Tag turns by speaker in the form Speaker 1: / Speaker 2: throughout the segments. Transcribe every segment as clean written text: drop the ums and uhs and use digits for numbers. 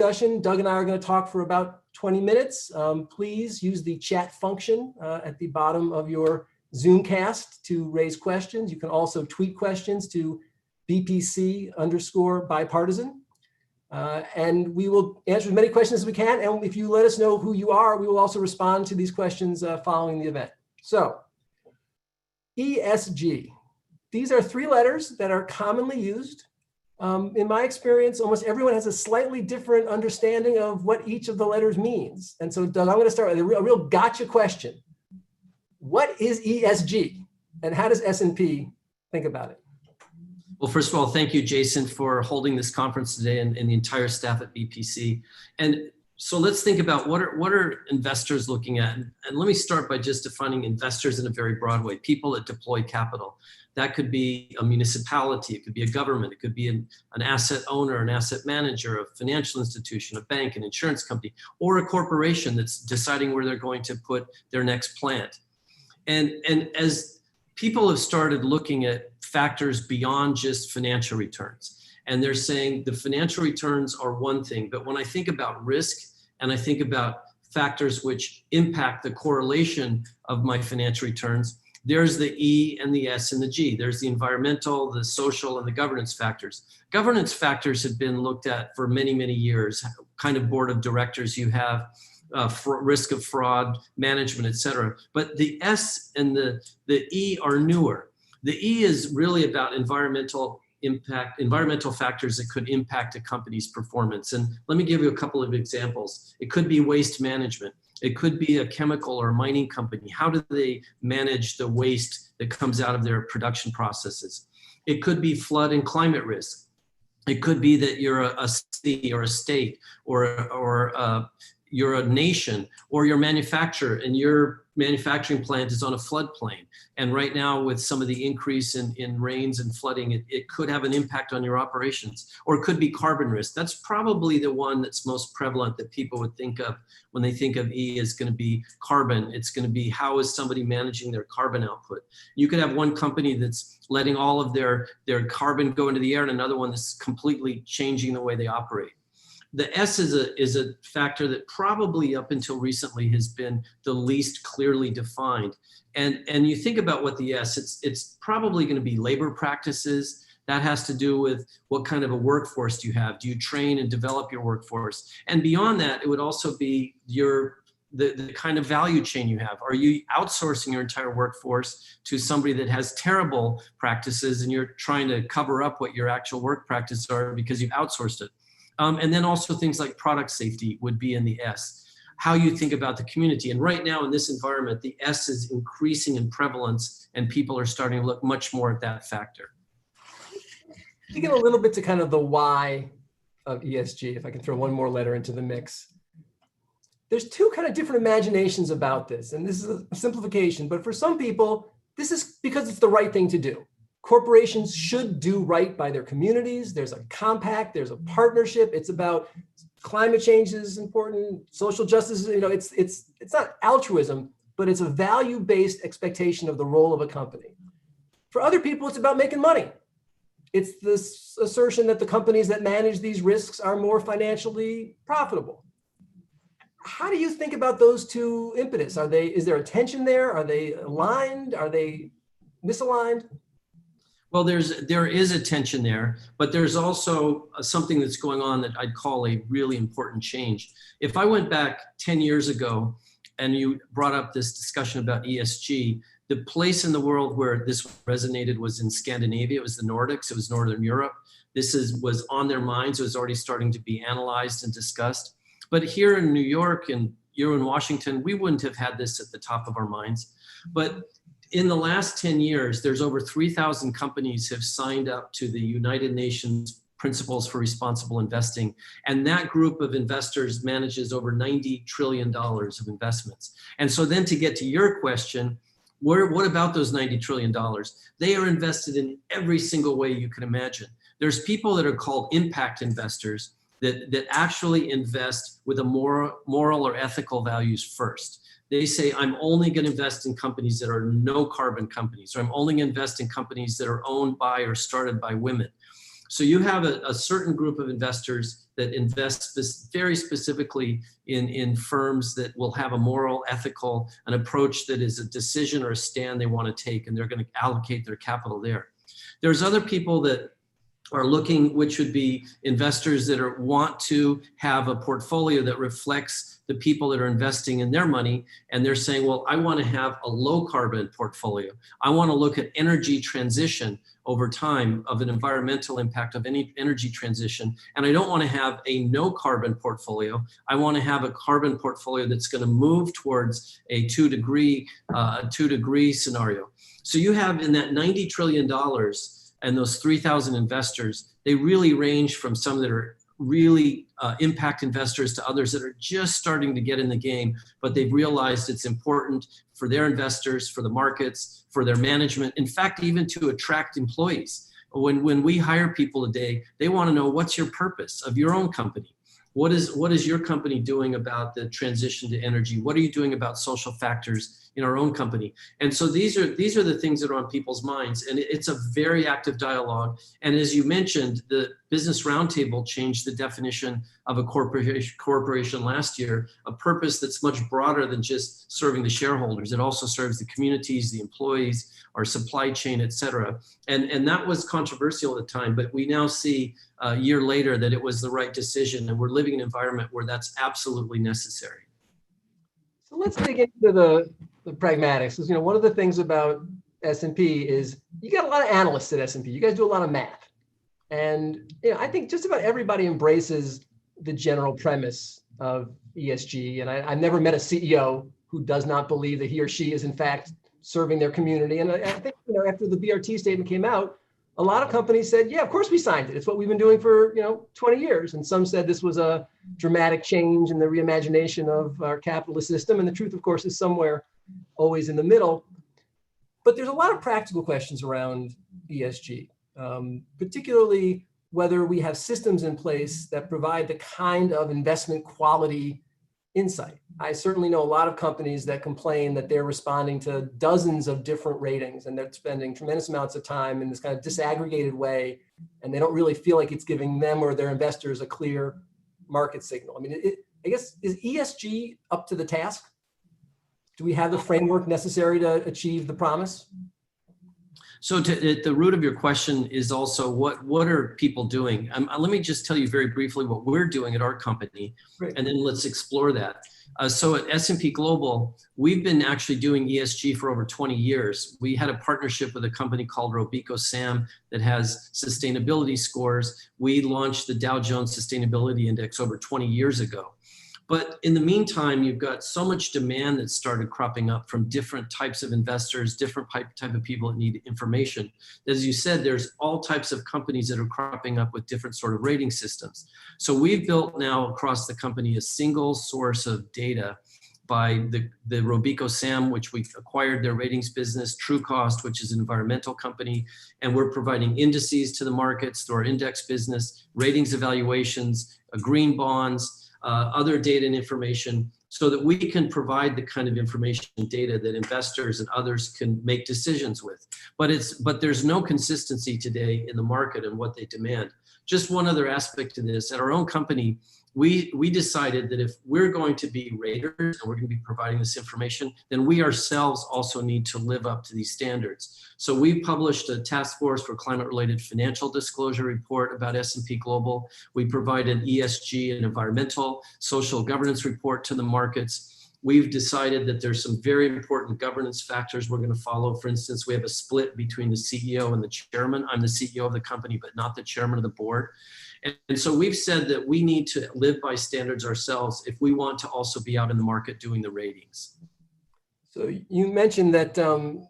Speaker 1: discussion. Doug and I are going to talk for about 20 minutes. Please use the chat function at the bottom of your Zoomcast to raise questions. You can also tweet questions to BPC_bipartisan. And we will answer as many questions as we can. And if you let us know who you are, we will also respond to these questions following the event. So, ESG. These are three letters that are commonly used. In my experience, almost everyone has a slightly different understanding of what each of the letters means. And so, Doug, I'm going to start with a real gotcha question. What is ESG? And how does S&P think about it?
Speaker 2: Well, first of all, thank you, Jason, for holding this conference today and the entire staff at BPC. And so let's think about what are investors looking at? And let me start by just defining investors in a very broad way, people that deploy capital. That could be a municipality, it could be a government, it could be an asset owner, an asset manager, a financial institution, a bank, an insurance company, or a corporation that's deciding where they're going to put their next plant. And as people have started looking at factors beyond just financial returns, and they're saying the financial returns are one thing, but when I think about risk and I think about factors which impact the correlation of my financial returns, there's the E and the S and the G. There's the environmental, the social, and the governance factors. Governance factors have been looked at for many, many years, kind of board of directors you have, risk of fraud, management, et cetera. But the S and the E are newer. The E is really about environmental impact, environmental factors that could impact a company's performance. And let me give you a couple of examples. It could be waste management. It could be a chemical or mining company. How do they manage the waste that comes out of their production processes? It could be flood and climate risk. It could be that you're a city or a state or you're a nation, or your manufacturer and your manufacturing plant is on a floodplain. And right now with some of the increase in rains and flooding, it could have an impact on your operations. Or it could be carbon risk. That's probably the one that's most prevalent that people would think of when they think of E is going to be carbon. It's going to be how is somebody managing their carbon output. You could have one company that's letting all of their carbon go into the air and another one that's completely changing the way they operate. The S is a factor that probably up until recently has been the least clearly defined. And you think about what the S, it's probably going to be labor practices. That has to do with what kind of a workforce do you have? Do you train and develop your workforce? And beyond that, it would also be the kind of value chain you have. Are you outsourcing your entire workforce to somebody that has terrible practices and you're trying to cover up what your actual work practices are because you've outsourced it? And then also things like product safety would be in the S. How you think about the community. And right now in this environment, the S is increasing in prevalence and people are starting to look much more at that factor.
Speaker 1: To get a little bit to kind of the why of ESG, if I can throw one more letter into the mix. There's two kind of different imaginations about this, and this is a simplification, but for some people, this is because it's the right thing to do. Corporations should do right by their communities. There's a compact, there's a partnership. It's about climate change is important, social justice, it's not altruism, but it's a value-based expectation of the role of a company. For other people, it's about making money. It's this assertion that the companies that manage these risks are more financially profitable. How do you think about those two impetus? Is there a tension there? Are they aligned? Are they misaligned?
Speaker 2: Well, there is a tension there, but there's also something that's going on that I'd call a really important change. If I went back 10 years ago and you brought up this discussion about ESG, the place in the world where this resonated was in Scandinavia. It was the Nordics, it was Northern Europe. This was on their minds. It was already starting to be analyzed and discussed. But here in New York and here in Washington, we wouldn't have had this at the top of our minds. But in the last 10 years, there's over 3,000 companies have signed up to the United Nations Principles for Responsible Investing. And that group of investors manages over $90 trillion of investments. And so then to get to your question, what about those $90 trillion? They are invested in every single way you can imagine. There's people that are called impact investors that actually invest with a moral or ethical values first. They say, I'm only going to invest in companies that are no carbon companies, or I'm only going to invest in companies that are owned by or started by women. So you have a certain group of investors that invest very specifically in firms that will have a moral, ethical, an approach that is a decision or a stand they want to take, and they're going to allocate their capital there. There's other people that are looking, which would be investors that want to have a portfolio that reflects the people that are investing in their money. And they're saying, well, I want to have a low carbon portfolio. I want to look at energy transition over time, of an environmental impact of any energy transition. And I don't want to have a no carbon portfolio. I want to have a carbon portfolio that's going to move towards a 2 degree scenario. So you have in that $90 trillion and those 3,000 investors, they really range from some that are really impact investors to others that are just starting to get in the game, but they've realized it's important for their investors, for the markets, for their management, in fact, even to attract employees. When we hire people today, they want to know, what's your purpose of your own company? What is your company doing about the transition to energy? What are you doing about social factors in our own company? And so these are the things that are on people's minds, and it's a very active dialogue. And as you mentioned, the Business Roundtable changed the definition of a corporation last year, a purpose that's much broader than just serving the shareholders. It also serves the communities, the employees, our supply chain, et cetera. And that was controversial at the time, but we now see a year later that it was the right decision, and we're living in an environment where that's absolutely necessary.
Speaker 1: So let's dig into the pragmatics. Because, one of the things about S&P is you got a lot of analysts at S&P. You guys do a lot of math. And I think just about everybody embraces the general premise of ESG. And I've never met a CEO who does not believe that he or she is in fact serving their community. And I think after the BRT statement came out, a lot of companies said, yeah, of course we signed it. It's what we've been doing for 20 years. And some said this was a dramatic change in the reimagination of our capitalist system. And the truth, of course, is somewhere always in the middle. But there's a lot of practical questions around ESG, particularly whether we have systems in place that provide the kind of investment quality insight. I certainly know a lot of companies that complain that they're responding to dozens of different ratings, and they're spending tremendous amounts of time in this kind of disaggregated way, and they don't really feel like it's giving them or their investors a clear market signal. I mean, I guess, is ESG up to the task? Do we have the framework necessary to achieve the promise?
Speaker 2: So at the root of your question is also what are people doing? Let me just tell you very briefly what we're doing at our company, Great. And then let's explore that. So at S&P Global, we've been actually doing ESG for over 20 years. We had a partnership with a company called RobecoSAM that has sustainability scores. We launched the Dow Jones Sustainability Index over 20 years ago. But in the meantime, you've got so much demand that started cropping up from different types of investors, different type of people that need information. As you said, there's all types of companies that are cropping up with different sort of rating systems. So we've built now across the company a single source of data by the RobecoSAM, which we acquired their ratings business, TrueCost, which is an environmental company, and we're providing indices to the markets through our index business, ratings evaluations, green bonds, other data and information, so that we can provide the kind of information and data that investors and others can make decisions with. But there's no consistency today in the market and what they demand. Just one other aspect to this, at our own company, we decided that if we're going to be raters and we're going to be providing this information, then we ourselves also need to live up to these standards. So we published a task force for climate-related financial disclosure report about S&P Global. We provide an ESG and environmental social governance report to the markets. We've decided that there's some very important governance factors we're going to follow. For instance, we have a split between the CEO and the chairman. I'm the CEO of the company, but not the chairman of the board. And so we've said that we need to live by standards ourselves if we want to also be out in the market doing the ratings. So
Speaker 1: you mentioned that the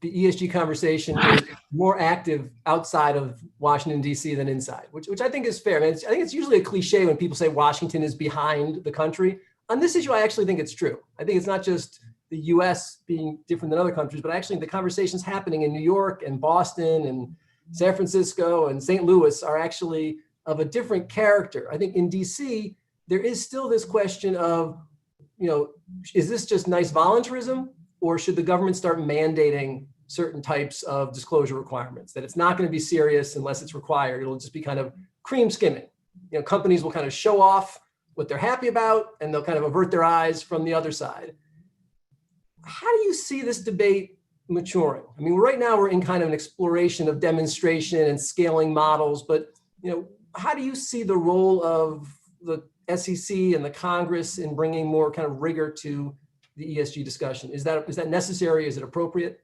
Speaker 1: ESG conversation is more active outside of Washington, D.C. than inside, which I think is fair. I mean, I think it's usually a cliche when people say Washington is behind the country. On this issue, I actually think it's true. I think it's not just the U.S. being different than other countries, but actually the conversations happening in New York and Boston and San Francisco and St. Louis are actually of a different character. I think in DC, there is still this question of, is this just nice voluntarism, or should the government start mandating certain types of disclosure requirements, that it's not going to be serious unless it's required. It'll just be kind of cream skimming. Companies will kind of show off what they're happy about, and they'll kind of avert their eyes from the other side. How do you see this debate maturing? I mean, right now we're in kind of an exploration of demonstration and scaling models, but how do you see the role of the SEC and the Congress in bringing more kind of rigor to the ESG discussion? Is that necessary? Is it appropriate?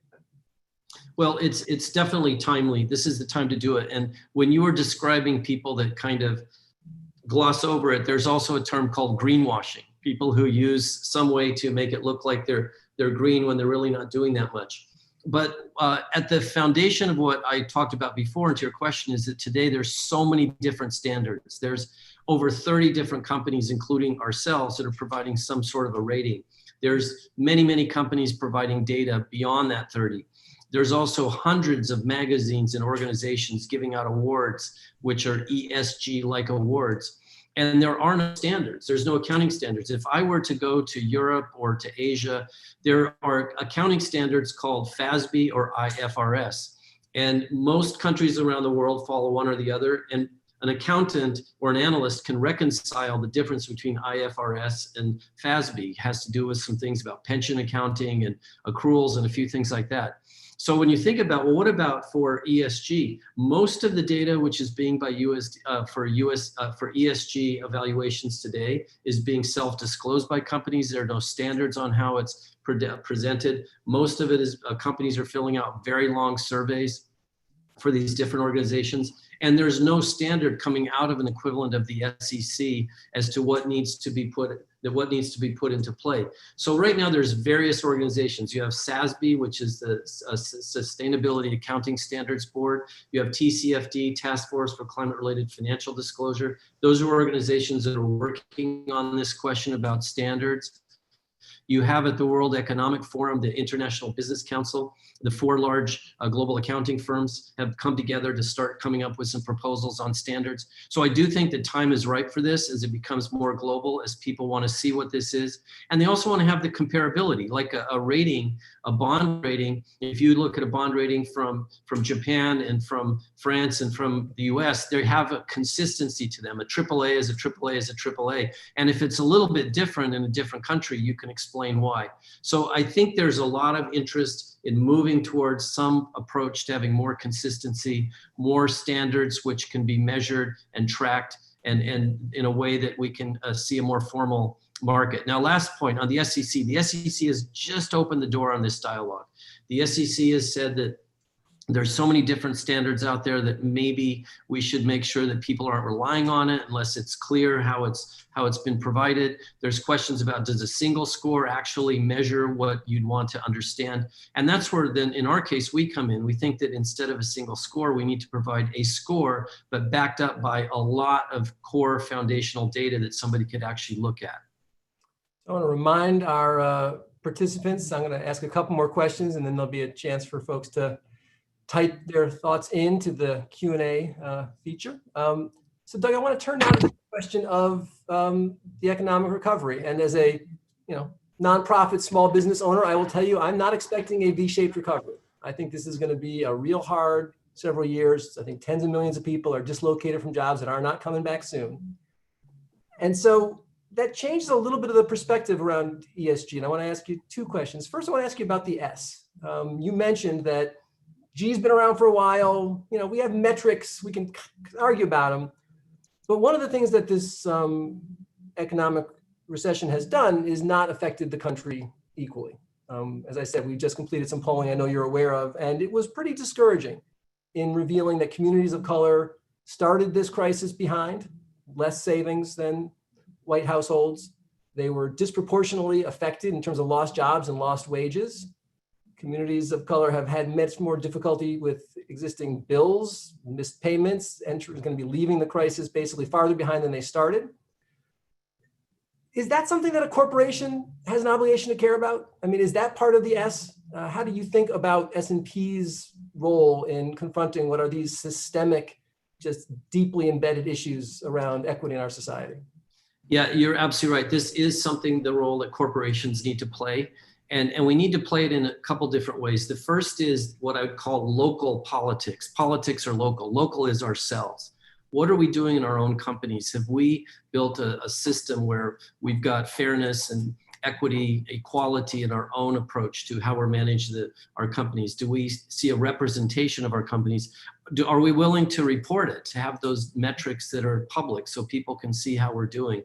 Speaker 2: Well, it's definitely timely. This is the time to do it. And when you were describing people that kind of gloss over it, there's also a term called greenwashing. People who use some way to make it look like they're green when they're really not doing that much. But at the foundation of what I talked about before, and to your question, is that today there's so many different standards. There's over 30 different companies, including ourselves, that are providing some sort of a rating. There's many, many companies providing data beyond that 30. There's also hundreds of magazines and organizations giving out awards, which are ESG-like awards. And there are no standards. There's no accounting standards. If I were to go to Europe or to Asia, there are accounting standards called FASB or IFRS. And most countries around the world follow one or the other. And an accountant or an analyst can reconcile the difference between IFRS and FASB. It has to do with some things about pension accounting and accruals and a few things like that. So when you think about, well, what about for ESG? Most of the data which is being by for ESG evaluations today is being self-disclosed by companies. There are no standards on how it's presented. Most of it is companies are filling out very long surveys for these different organizations. And there's no standard coming out of an equivalent of the SEC as to what needs to be put into play. So right now there's various organizations. You have SASB, which is the Sustainability Accounting Standards Board. You have TCFD, Task Force for Climate-Related Financial Disclosure. Those are organizations that are working on this question about standards. You have at the World Economic Forum, the International Business Council, the 4 large global accounting firms have come together to start coming up with some proposals on standards. So I do think that time is ripe for this as it becomes more global, as people want to see what this is. And they also want to have the comparability, like a rating, a bond rating. If you look at a bond rating from Japan and from France and from the US, they have a consistency to them. A AAA is a AAA is a AAA. And if it's a little bit different in a different country, you can explain why. So I think there's a lot of interest in moving towards some approach to having more consistency, more standards which can be measured and tracked, and in a way that we can see a more formal market. Now, last point on the SEC. The SEC has just opened the door on this dialogue. The SEC has said that there's so many different standards out there that maybe we should make sure that people aren't relying on it unless it's clear how it's been provided. There's questions about, does a single score actually measure what you'd want to understand? And that's where then in our case we come in. We think that instead of a single score, we need to provide a score, but backed up by a lot of core foundational data that somebody could actually look at.
Speaker 1: I want to remind our participants, I'm going to ask a couple more questions and then there'll be a chance for folks to type their thoughts into the Q&A feature. So Doug, I want to turn now to the question of the economic recovery. And as a nonprofit small business owner, I will tell you, I'm not expecting a V-shaped recovery. I think this is going to be a real hard several years. I think tens of millions of people are dislocated from jobs that are not coming back soon. And so that changes a little bit of the perspective around ESG. And I want to ask you 2 questions. First, I want to ask you about the S. You mentioned that G's been around for a while. We have metrics, we can argue about them. But one of the things that this economic recession has done is not affected the country equally. As I said, we just completed some polling I know you're aware of, and it was pretty discouraging in revealing that communities of color started this crisis behind, less savings than white households. They were disproportionately affected in terms of lost jobs and lost wages. Communities of color have had much more difficulty with existing bills, missed payments, and are going to be leaving the crisis basically farther behind than they started. Is that something that a corporation has an obligation to care about? I mean, is that part of the S? How do you think about S&P's role in confronting what are these systemic, just deeply embedded issues around equity in our society?
Speaker 2: Yeah, you're absolutely right. This is something, the role that corporations need to play. And we need to play it in a couple different ways. The first is what I would call local politics. Politics are local. Local is ourselves. What are we doing in our own companies? Have we built a system where we've got fairness and equity, equality in our own approach to how we're managing our companies? Do we see a representation of our companies? Are we willing to report it, to have those metrics that are public so people can see how we're doing?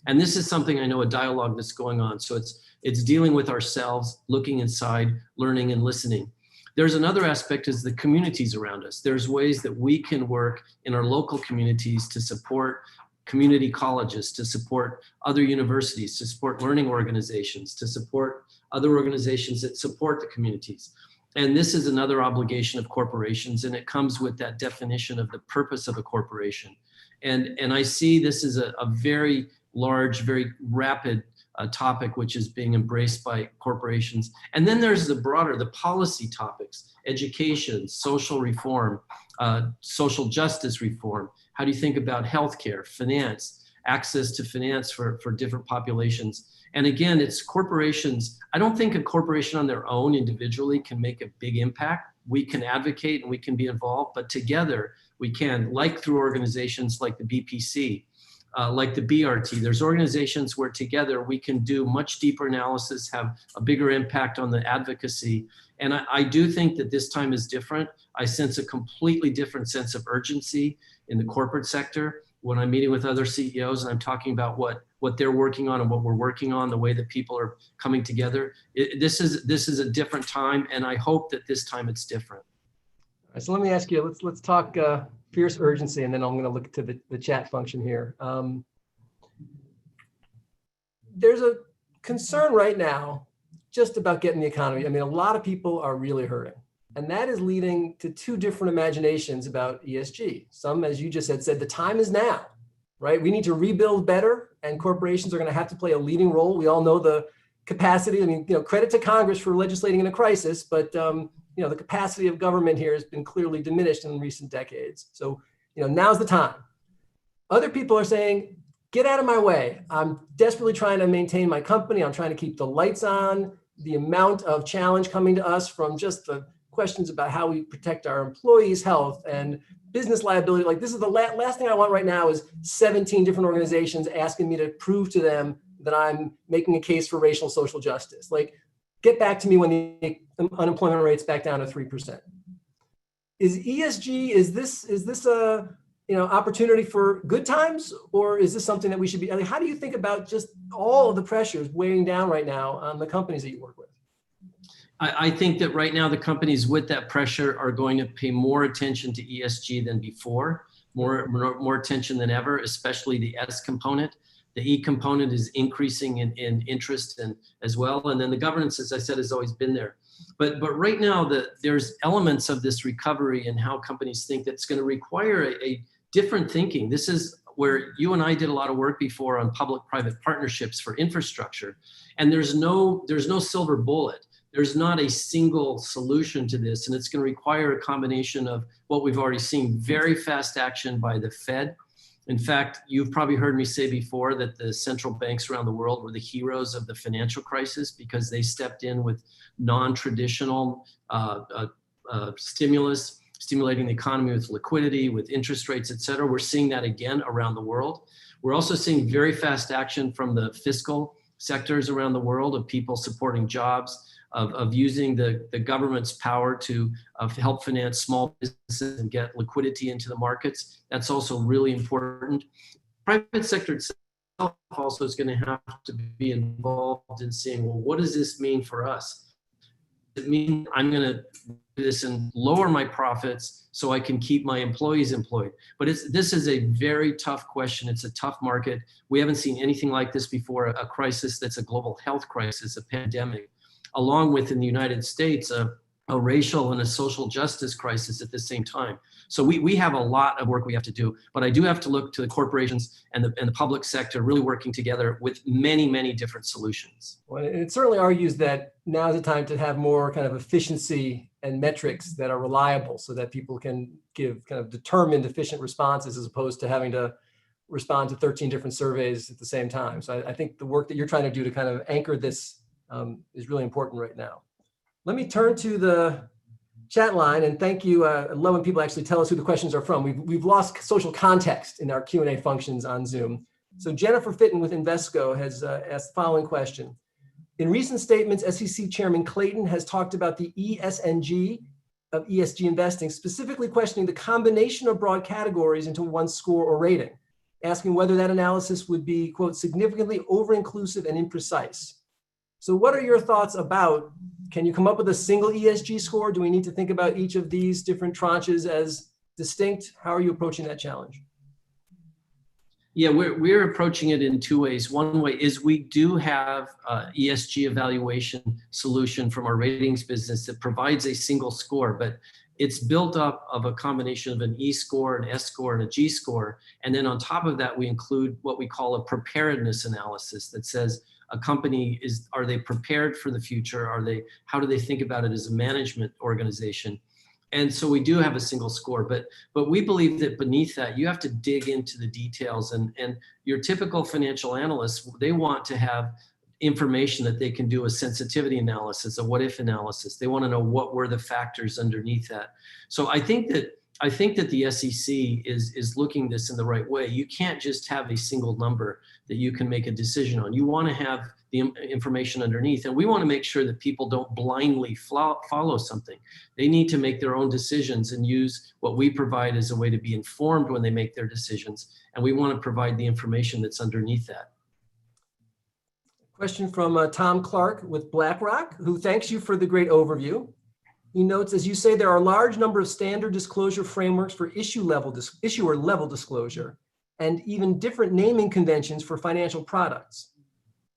Speaker 2: And this is something I know, a dialogue that's going on. So it's dealing with ourselves, looking inside, learning and listening. There's another aspect is the communities around us. There's ways that we can work in our local communities to support community colleges, to support other universities, to support learning organizations, to support other organizations that support the communities. And this is another obligation of corporations, and it comes with that definition of the purpose of a corporation. And I see this as a very large, very rapid topic which is being embraced by corporations. And then there's the broader, the policy topics, education, social reform, social justice reform. How do you think about healthcare, finance, access to finance for different populations? And again, it's corporations. I don't think a corporation on their own individually can make a big impact. We can advocate and we can be involved, but together we can, like through organizations like the BPC, like the BRT. There's organizations where together we can do much deeper analysis, have a bigger impact on the advocacy. And I do think that this time is different. I sense a completely different sense of urgency in the corporate sector when I'm meeting with other CEOs and I'm talking about what they're working on and what we're working on, the way that people are coming together. This is a different time, and I hope that this time it's different.
Speaker 1: All right, so let me ask you, let's talk fierce urgency, and then I'm going to look to the chat function here. There's a concern right now just about getting the economy. I mean, a lot of people are really hurting, and that is leading to two different imaginations about ESG. Some, as you just said the time is now, right? We need to rebuild better, and corporations are going to have to play a leading role. We all know the capacity. I mean, credit to Congress for legislating in a crisis, but the capacity of government here has been clearly diminished in recent decades. So, now's the time. Other people are saying, get out of my way. I'm desperately trying to maintain my company. I'm trying to keep the lights on. The amount of challenge coming to us from just the questions about how we protect our employees' health and business liability. Like, this is the last thing I want right now is 17 different organizations asking me to prove to them that I'm making a case for racial social justice. Like, get back to me when the unemployment rate's back down to 3%. Is ESG, is this a opportunity for good times, or is this something that we should be, how do you think about just all of the pressures weighing down right now on the companies that you work with?
Speaker 2: I think that right now the companies with that pressure are going to pay more attention to ESG than before, more attention than ever, especially the S component. The E component is increasing in interest and as well. And then the governance, as I said, has always been there. But right now, there's elements of this recovery and how companies think that's going to require a different thinking. This is where you and I did a lot of work before on public-private partnerships for infrastructure. And there's no silver bullet. There's not a single solution to this. And it's going to require a combination of what we've already seen, very fast action by the Fed. In fact, you've probably heard me say before that the central banks around the world were the heroes of the financial crisis because they stepped in with non-traditional stimulus, stimulating the economy with liquidity, with interest rates, et cetera. We're seeing that again around the world. We're also seeing very fast action from the fiscal sectors around the world of people supporting jobs, of using the government's power to help finance small businesses and get liquidity into the markets. That's also really important. Private sector itself also is going to have to be involved in saying, well, what does this mean for us? Does it mean I'm going to do this and lower my profits so I can keep my employees employed? But this is a very tough question. It's a tough market. We haven't seen anything like this before, a crisis that's a global health crisis, a pandemic, along with in the United States, a racial and a social justice crisis at the same time. So we have a lot of work we have to do, but I do have to look to the corporations and the public sector really working together with many, many different solutions.
Speaker 1: Well, it certainly argues that now is the time to have more kind of efficiency and metrics that are reliable so that people can give kind of determined, efficient responses as opposed to having to respond to 13 different surveys at the same time. So I think the work that you're trying to do to kind of anchor this is really important right now. Let me turn to the chat line, and thank you. I love when people actually tell us who the questions are from. We've lost social context in our Q&A functions on Zoom. So Jennifer Fitton with Invesco has asked the following question. In recent statements, SEC Chairman Clayton has talked about the ESG of ESG investing, specifically questioning the combination of broad categories into one score or rating, asking whether that analysis would be, quote, significantly over-inclusive and imprecise. So what are your thoughts about, can you come up with a single ESG score? Do we need to think about each of these different tranches as distinct? How are you approaching that challenge?
Speaker 2: Yeah, we're approaching it in two ways. One way is we do have ESG evaluation solution from our ratings business that provides a single score, but it's built up of a combination of an E score, an S score, and a G score. And then on top of that, we include what we call a preparedness analysis that says a company are they prepared for the future? How do they think about it as a management organization? And so we do have a single score, but we believe that beneath that, you have to dig into the details, and your typical financial analyst, they want to have information that they can do a sensitivity analysis, a what if analysis. They want to know what were the factors underneath that. So I think that the SEC is looking this in the right way. You can't just have a single number that you can make a decision on. You want to have the information underneath, and we want to make sure that people don't blindly follow something. They need to make their own decisions and use what we provide as a way to be informed when they make their decisions, and we want to provide the information that's underneath that.
Speaker 1: Question from Tom Clark with BlackRock, who thanks you for the great overview. He notes, as you say, there are a large number of standard disclosure frameworks for issuer level disclosure, and even different naming conventions for financial products.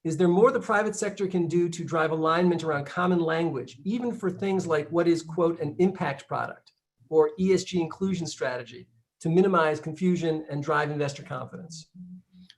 Speaker 1: Is there more the private sector can do to drive alignment around common language, even for things like what is, quote, an impact product or ESG inclusion strategy, to minimize confusion and drive investor confidence?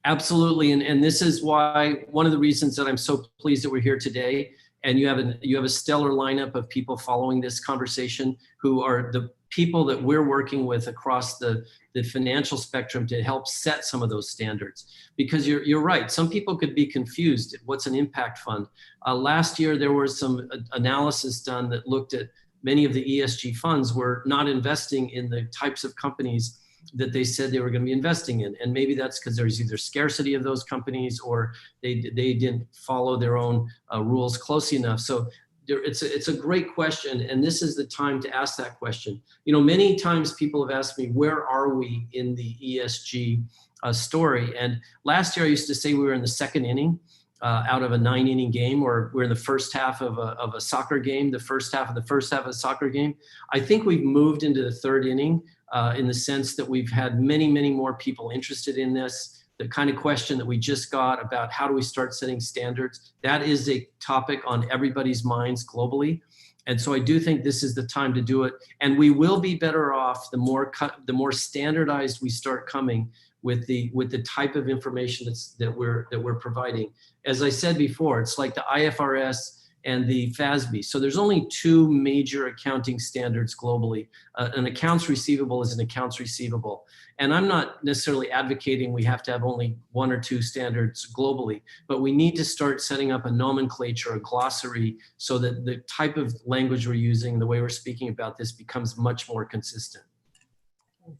Speaker 2: Absolutely, and this is why one of the reasons that I'm so pleased that we're here today. And you have a stellar lineup of people following this conversation who are the people that we're working with across the financial spectrum to help set some of those standards. Because you're right, some people could be confused. What's an impact fund? Last year, there was some analysis done that looked at many of the ESG funds were not investing in the types of companies that they said they were going to be investing in. And maybe that's because there's either scarcity of those companies or they didn't follow their own rules closely enough. So it's a great question. And this is the time to ask that question. You know, many times people have asked me, where are we in the ESG story? And last year I used to say we were in the second inning out of a 9-inning game, or we're in the first half of a soccer game, the first half of a soccer game. I think we've moved into the third inning. In the sense that we've had many, many more people interested in this. The kind of question that we just got about how do we start setting standards, that is a topic on everybody's minds globally. And so I do think this is the time to do it. And we will be better off the more standardized we start coming with the type of information that we're providing. As I said before, it's like the IFRS and the FASB. So there's only two major accounting standards globally. An accounts receivable is an accounts receivable. And I'm not necessarily advocating we have to have only one or two standards globally, but we need to start setting up a nomenclature, a glossary, so that the type of language we're using, the way we're speaking about this becomes much more consistent.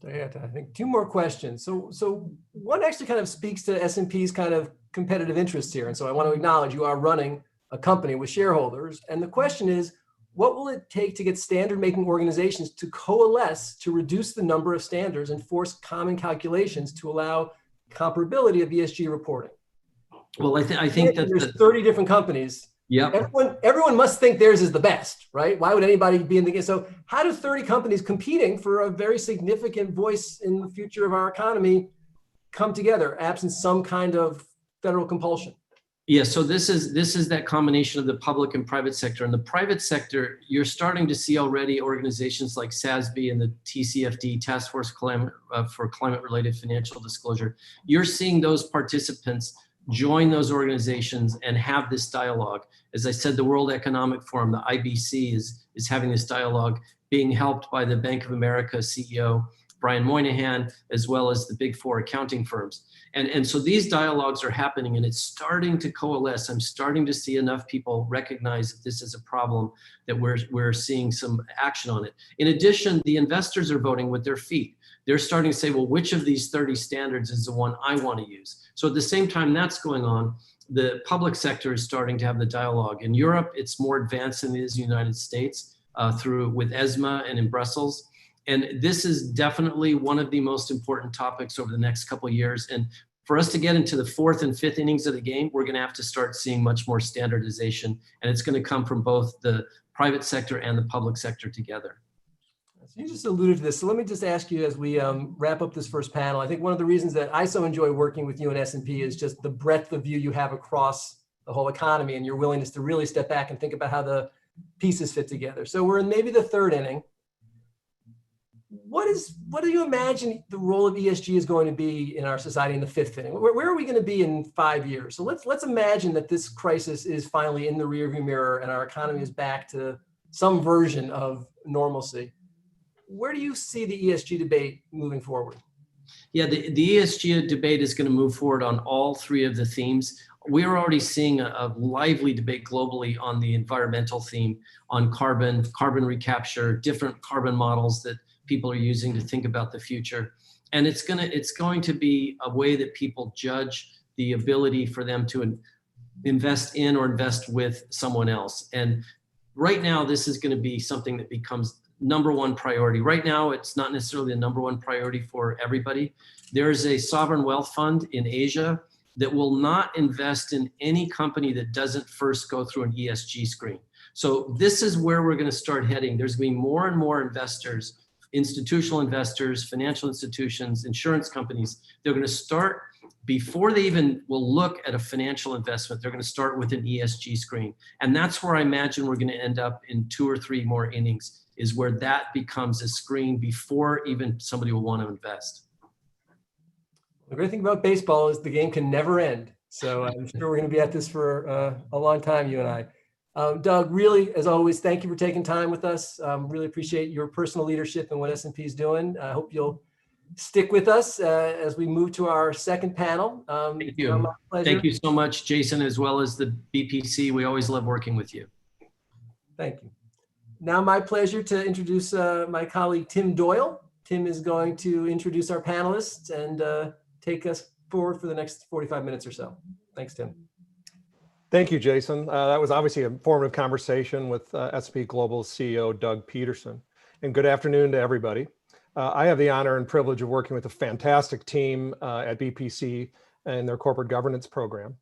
Speaker 1: I think two more questions. So one actually kind of speaks to S&P's kind of competitive interests here. And so I want to acknowledge you are running a company with shareholders. And the question is, what will it take to get standard-making organizations to coalesce to reduce the number of standards and force common calculations to allow comparability of ESG reporting?
Speaker 2: Well, I think that
Speaker 1: there's 30 different companies.
Speaker 2: Yeah.
Speaker 1: Everyone must think theirs is the best, right? Why would anybody be in the game? So how do 30 companies competing for a very significant voice in the future of our economy come together, absent some kind of federal compulsion?
Speaker 2: Yeah, so this is that combination of the public and private sector. In the private sector, you're starting to see already organizations like SASB and the TCFD, Task Force for Climate-Related Financial Disclosure. You're seeing those participants join those organizations and have this dialogue. As I said, the World Economic Forum, the IBC, is having this dialogue, being helped by the Bank of America CEO Brian Moynihan, as well as the big four accounting firms. And so these dialogues are happening, and it's starting to coalesce. I'm starting to see enough people recognize that this is a problem, that we're seeing some action on it. In addition, the investors are voting with their feet. They're starting to say, well, which of these 30 standards is the one I want to use? So at the same time that's going on, the public sector is starting to have the dialogue. In Europe, it's more advanced than it is in the United States with ESMA and in Brussels. And this is definitely one of the most important topics over the next couple of years. And for us to get into the fourth and fifth innings of the game, we're going to have to start seeing much more standardization. And it's going to come from both the private sector and the public sector together.
Speaker 1: So you just alluded to this. So let me just ask you as we wrap up this first panel. I think one of the reasons that I so enjoy working with you and S&P is just the breadth of view you have across the whole economy and your willingness to really step back and think about how the pieces fit together. So we're in maybe the third inning. What do you imagine the role of ESG is going to be in our society in the fifth inning? Where are we going to be in 5 years? So let's imagine that this crisis is finally in the rearview mirror and our economy is back to some version of normalcy. Where do you see the ESG debate moving forward?
Speaker 2: Yeah, the ESG debate is going to move forward on all three of the themes. We're already seeing a lively debate globally on the environmental theme, on carbon recapture, different carbon models that people are using to think about the future. And it's going to be a way that people judge the ability for them to invest in or invest with someone else. And right now, this is going to be something that becomes number one priority. Right now, it's not necessarily the number one priority for everybody. There is a sovereign wealth fund in Asia that will not invest in any company that doesn't first go through an ESG screen. So this is where we're going to start heading. There's going to be more and more investors, institutional investors, financial institutions, insurance companies. They're going to start, before they even will look at a financial investment, they're going to start with an ESG screen. And that's where I imagine we're going to end up in 2 or 3 more innings, is where that becomes a screen before even somebody will want to invest.
Speaker 1: The great thing about baseball is the game can never end. So I'm sure we're going to be at this for a long time, you and I. Doug, really, as always, thank you for taking time with us. Really appreciate your personal leadership and what S&P is doing. I hope you'll stick with us as we move to our second panel.
Speaker 2: Thank you. Thank you so much, Jason, as well as the BPC. We always love working with you.
Speaker 1: Thank you. Now my pleasure to introduce my colleague, Tim Doyle. Tim is going to introduce our panelists and take us forward for the next 45 minutes or so. Thanks, Tim.
Speaker 3: Thank you, Jason. That was obviously a informative conversation with S&P Global CEO Doug Peterson. And good afternoon to everybody. I have the honor and privilege of working with a fantastic team at BPC and their corporate governance program.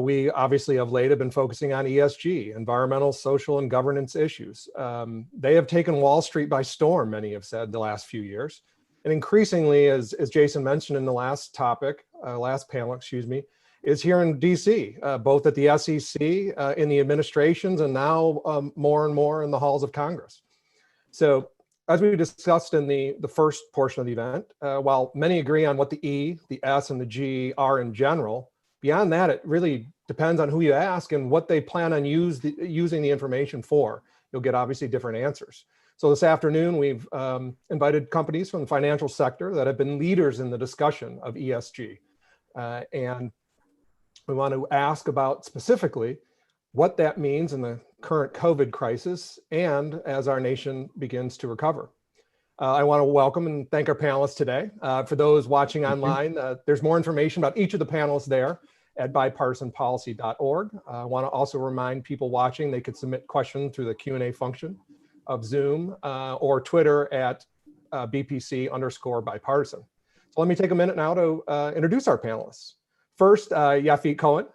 Speaker 3: We obviously of late have been focusing on ESG, environmental, social, and governance issues. They have taken Wall Street by storm, many have said, the last few years. And increasingly, as Jason mentioned in the last panel, is here in DC, both at the SEC, in the administrations, and now more and more in the halls of Congress. So as we discussed in the first portion of the event, while many agree on what the E, the S, and the G are in general, beyond that, it really depends on who you ask and what they plan on using the information for. You'll get obviously different answers. So this afternoon, we've invited companies from the financial sector that have been leaders in the discussion of ESG. And we want to ask about specifically what that means in the current COVID crisis and as our nation begins to recover. I want to welcome and thank our panelists today. For those watching online, there's more information about each of the panelists there at bipartisanpolicy.org. I want to also remind people watching they could submit questions through the Q&A function of Zoom or Twitter at BPC_bipartisan. So let me take a minute now to introduce our panelists. First, Yafit Cohen.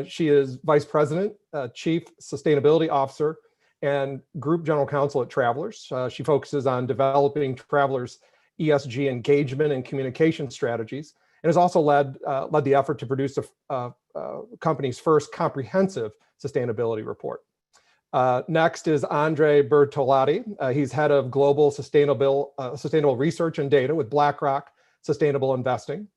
Speaker 3: She is Vice President, Chief Sustainability Officer, and Group General Counsel at Travelers. She focuses on developing Travelers' ESG engagement and communication strategies, and has also led the effort to produce a company's first comprehensive sustainability report. Next is Andre Bertolotti. He's head of global sustainable research and data with BlackRock Sustainable Investing.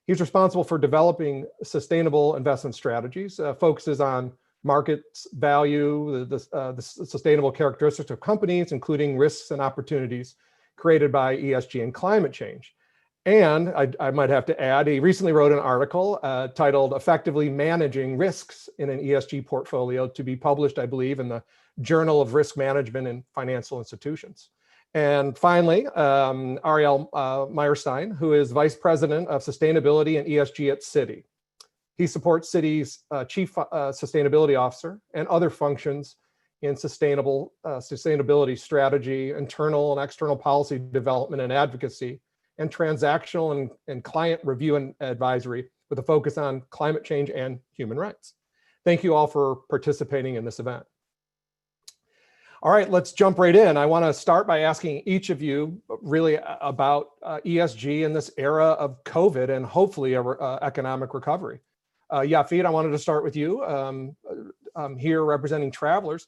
Speaker 3: He's responsible for developing sustainable investment strategies, focuses on markets value, the sustainable characteristics of companies, including risks and opportunities created by ESG and climate change. And I might have to add, he recently wrote an article titled Effectively Managing Risks in an ESG Portfolio, to be published, I believe, in the Journal of Risk Management in Financial Institutions. And finally, Ariel Meyerstein, who is Vice President of Sustainability and ESG at Citi. He supports Citi's Chief Sustainability Officer and other functions in sustainability strategy, internal and external policy development and advocacy, and transactional and client review and advisory with a focus on climate change and human rights. Thank you all for participating in this event. All right, let's jump right in. I want to start by asking each of you really about ESG in this era of COVID and hopefully economic recovery. Yafid, I wanted to start with you. I'm here representing travelers.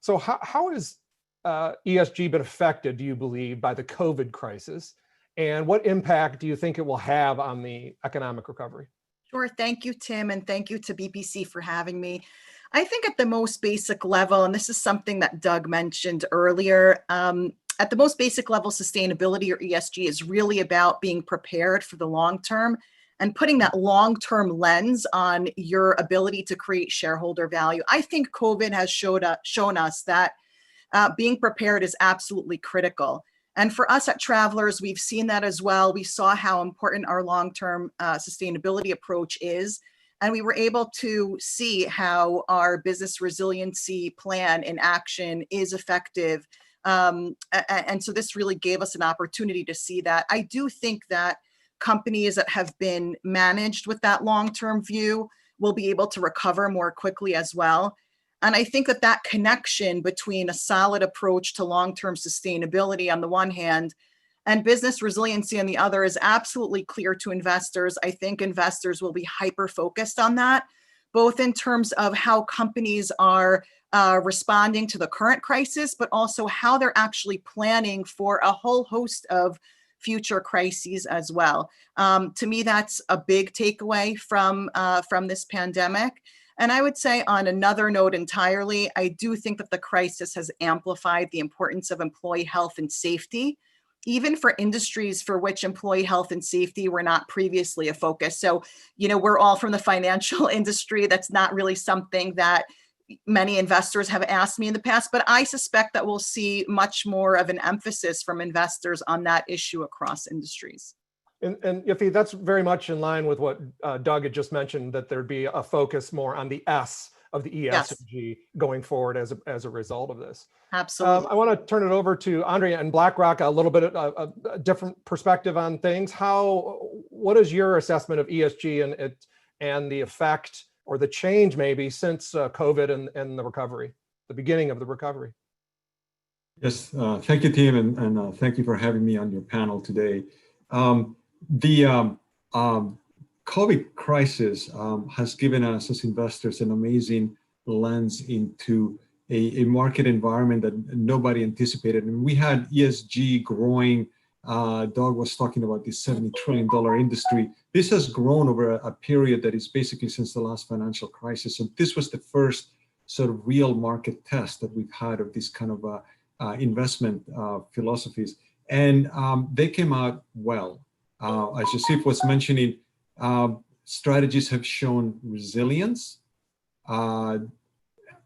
Speaker 3: So how has ESG been affected, do you believe, by the COVID crisis? And what impact do you think it will have on the economic recovery?
Speaker 4: Sure. Thank you, Tim, and thank you to BPC for having me. I think at the most basic level, and this is something that Doug mentioned earlier, at the most basic level, sustainability or ESG is really about being prepared for the long term and putting that long-term lens on your ability to create shareholder value. I think COVID has shown us that being prepared is absolutely critical. And for us at Travelers, we've seen that as well. We saw how important our long-term sustainability approach is. And we were able to see how our business resiliency plan in action is effective. And so this really gave us an opportunity to see that. I do think that companies that have been managed with that long-term view will be able to recover more quickly as well. And I think that that connection between a solid approach to long-term sustainability on the one hand and business resiliency on the other is absolutely clear to investors. I think investors will be hyper-focused on that, both in terms of how companies are responding to the current crisis, but also how they're actually planning for a whole host of future crises as well. To me, that's a big takeaway from this pandemic. And I would say on another note entirely, I do think that the crisis has amplified the importance of employee health and safety, even for industries for which employee health and safety were not previously a focus. So, we're all from the financial industry. That's not really something that many investors have asked me in the past, but I suspect that we'll see much more of an emphasis from investors on that issue across industries.
Speaker 3: And Yafid, that's very much in line with what Doug had just mentioned, that there'd be a focus more on the S of the ESG going forward as a result of this.
Speaker 4: Absolutely.
Speaker 3: I want to turn it over to Andrea and BlackRock, a little bit of a different perspective on things. What is your assessment of ESG and the effect or the change maybe since COVID and the recovery, the beginning of the recovery?
Speaker 5: Yes, thank you, Tim, and thank you for having me on your panel today. The COVID crisis has given us as investors an amazing lens into a market environment that nobody anticipated. And we had ESG growing. Doug was talking about this $70 trillion industry. This has grown over a period that is basically since the last financial crisis. So this was the first sort of real market test that we've had of this kind of investment philosophies. And they came out well. As Yusuf was mentioning, strategies have shown resilience.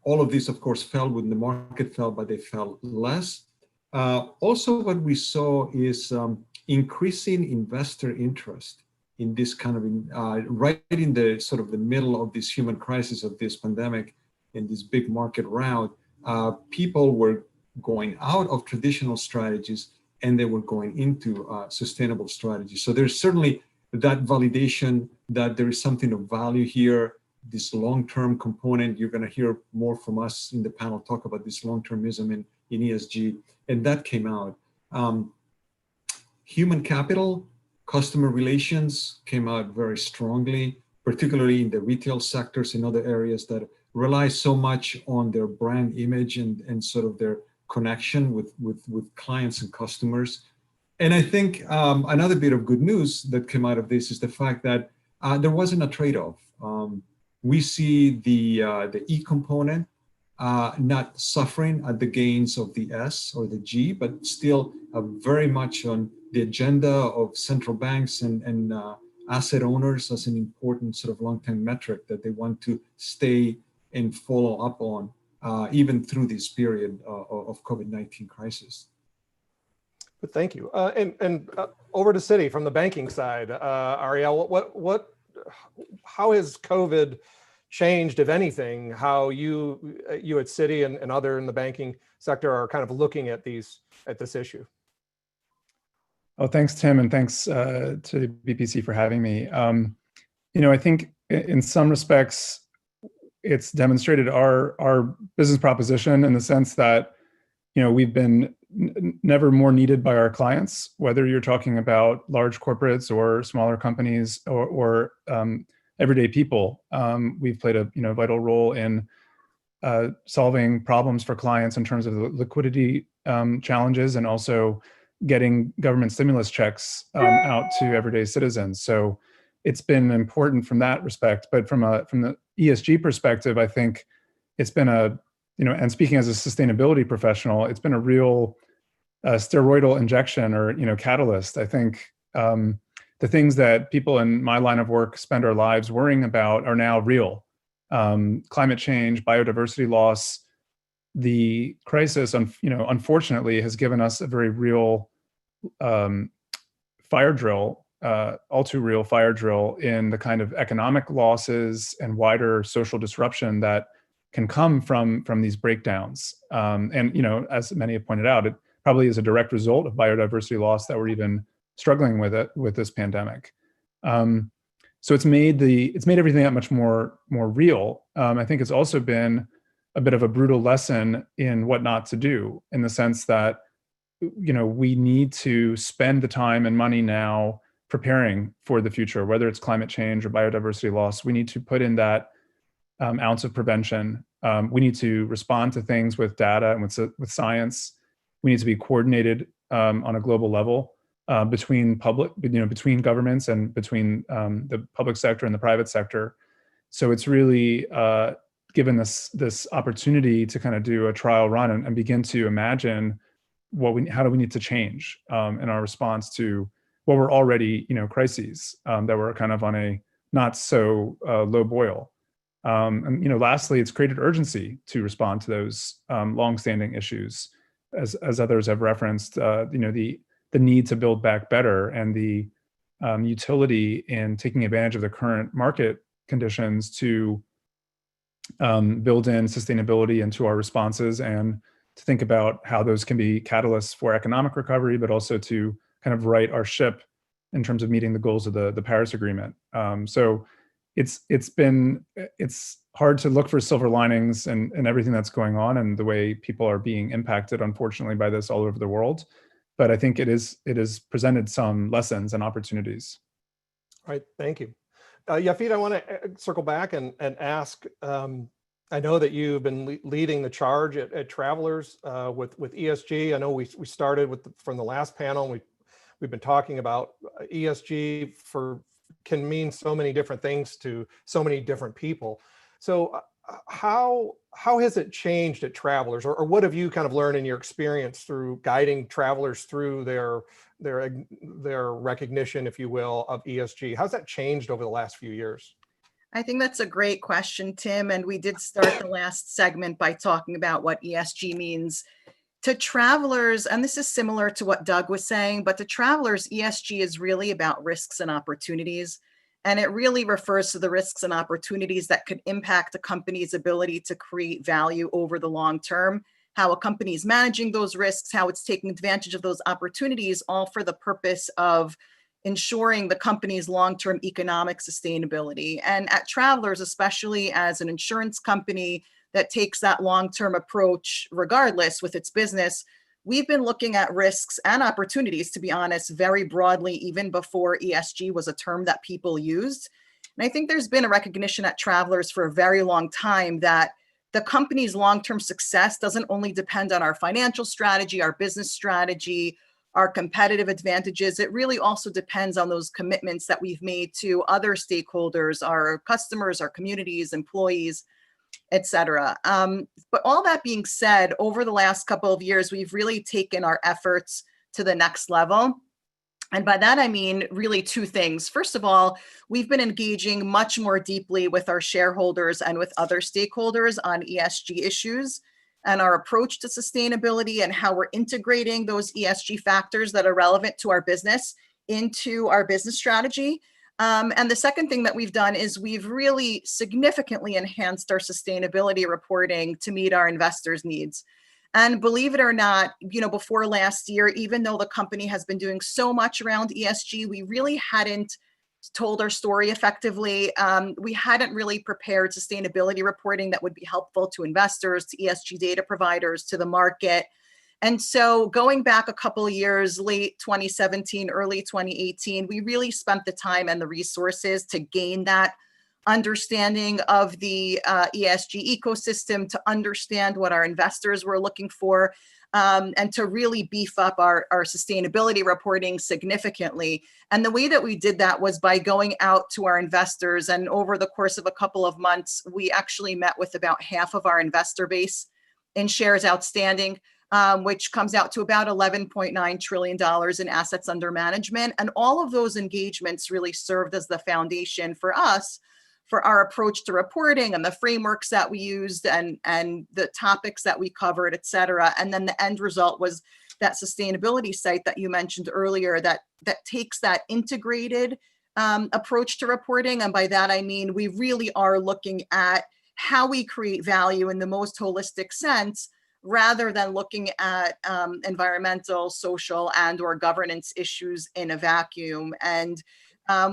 Speaker 5: All of these, of course, fell when the market fell, but they fell less. Also, what we saw is increasing investor interest in this kind of, right in the sort of the middle of this human crisis of this pandemic, in this big market rout, people were going out of traditional strategies and they were going into sustainable strategies. So there's certainly that validation that there is something of value here, this long-term component. You're going to hear more from us in the panel talk about this long-termism in ESG, and that came out. Human capital, customer relations came out very strongly, particularly in the retail sectors and other areas that rely so much on their brand image and sort of their connection with clients and customers. And I think another bit of good news that came out of this is the fact that there wasn't a trade-off. We see the E component not suffering at the gains of the S or the G, but still very much on the agenda of central banks and asset owners as an important sort of long-term metric that they want to stay and follow up on, even through this period of COVID-19 crisis.
Speaker 3: But thank you. And over to Citi from the banking side, Ariel, how has COVID changed, if anything, how you at Citi and other in the banking sector are kind of looking at this issue?
Speaker 6: Oh, thanks, Tim, and thanks to BPC for having me. I think in some respects, it's demonstrated our business proposition in the sense that, we've been never more needed by our clients, whether you're talking about large corporates or smaller companies or everyday people. We've played a vital role in solving problems for clients in terms of the liquidity challenges and also getting government stimulus checks out to everyday citizens. So it's been important from that respect. But from the ESG perspective, I think it's been and speaking as a sustainability professional, it's been a real steroidal injection or catalyst. I think the things that people in my line of work spend our lives worrying about are now real. Climate change, biodiversity loss. The crisis, unfortunately, has given us a very real fire drill, all too real fire drill in the kind of economic losses and wider social disruption that can come from these breakdowns. And as many have pointed out, it probably is a direct result of biodiversity loss that we're even struggling with this pandemic. So it's made everything that much more real. I think it's also been a bit of a brutal lesson in what not to do, in the sense that we need to spend the time and money now preparing for the future, whether it's climate change or biodiversity loss. We need to put in that ounce of prevention. We need to respond to things with data and with science. We need to be coordinated on a global level between between governments and between the public sector and the private sector. So it's really given this opportunity to kind of do a trial run and begin to imagine how do we need to change in our response to what were already crises that were kind of on a not so low boil. And lastly, it's created urgency to respond to those longstanding issues, as others have referenced. The need to build back better and the utility in taking advantage of the current market conditions to build in sustainability into our responses and to think about how those can be catalysts for economic recovery, but also to kind of right our ship in terms of meeting the goals of the Paris Agreement. So it's hard to look for silver linings and everything that's going on and the way people are being impacted, unfortunately, by this all over the world. But I think it is presented some lessons and opportunities.
Speaker 3: All right, thank you. Yafid, I want to circle back and ask, I know that you've been leading the charge at Travelers with ESG. I know we started from the last panel, and we've been talking about ESG can mean so many different things to so many different people. So how has it changed at Travelers, or what have you kind of learned in your experience through guiding Travelers through their recognition, if you will, of ESG? How's that changed over the last few years?
Speaker 4: I think that's a great question, Tim. And we did start the last segment by talking about what ESG means to Travelers. And this is similar to what Doug was saying, but to Travelers, ESG is really about risks and opportunities. And it really refers to the risks and opportunities that could impact a company's ability to create value over the long term, how a company is managing those risks, how it's taking advantage of those opportunities, all for the purpose of ensuring the company's long-term economic sustainability. And at Travelers, especially as an insurance company that takes that long-term approach regardless with its business, we've been looking at risks and opportunities, to be honest, very broadly, even before ESG was a term that people used. And I think there's been a recognition at Travelers for a very long time that the company's long-term success doesn't only depend on our financial strategy, our business strategy, our competitive advantages. It really also depends on those commitments that we've made to other stakeholders, our customers, our communities, employees. etc. But all that being said, over the last couple of years, we've really taken our efforts to the next level. And by that, I mean really two things. First of all, we've been engaging much more deeply with our shareholders and with other stakeholders on ESG issues and our approach to sustainability and how we're integrating those ESG factors that are relevant to our business into our business strategy. And the second thing that we've done is we've really significantly enhanced our sustainability reporting to meet our investors' needs. And believe it or not, before last year, even though the company has been doing so much around ESG, we really hadn't told our story effectively. We hadn't really prepared sustainability reporting that would be helpful to investors, to ESG data providers, to the market. And so going back a couple of years, late 2017, early 2018, we really spent the time and the resources to gain that understanding of the ESG ecosystem, to understand what our investors were looking for, and to really beef up our sustainability reporting significantly. And the way that we did that was by going out to our investors. And over the course of a couple of months, we actually met with about half of our investor base in shares outstanding, which comes out to about $11.9 trillion in assets under management. And all of those engagements really served as the foundation for us, for our approach to reporting and the frameworks that we used and the topics that we covered, et cetera. And then the end result was that sustainability site that you mentioned earlier that takes that integrated approach to reporting. And by that, I mean, we really are looking at how we create value in the most holistic sense, rather than looking at environmental, social, and/or governance issues in a vacuum. And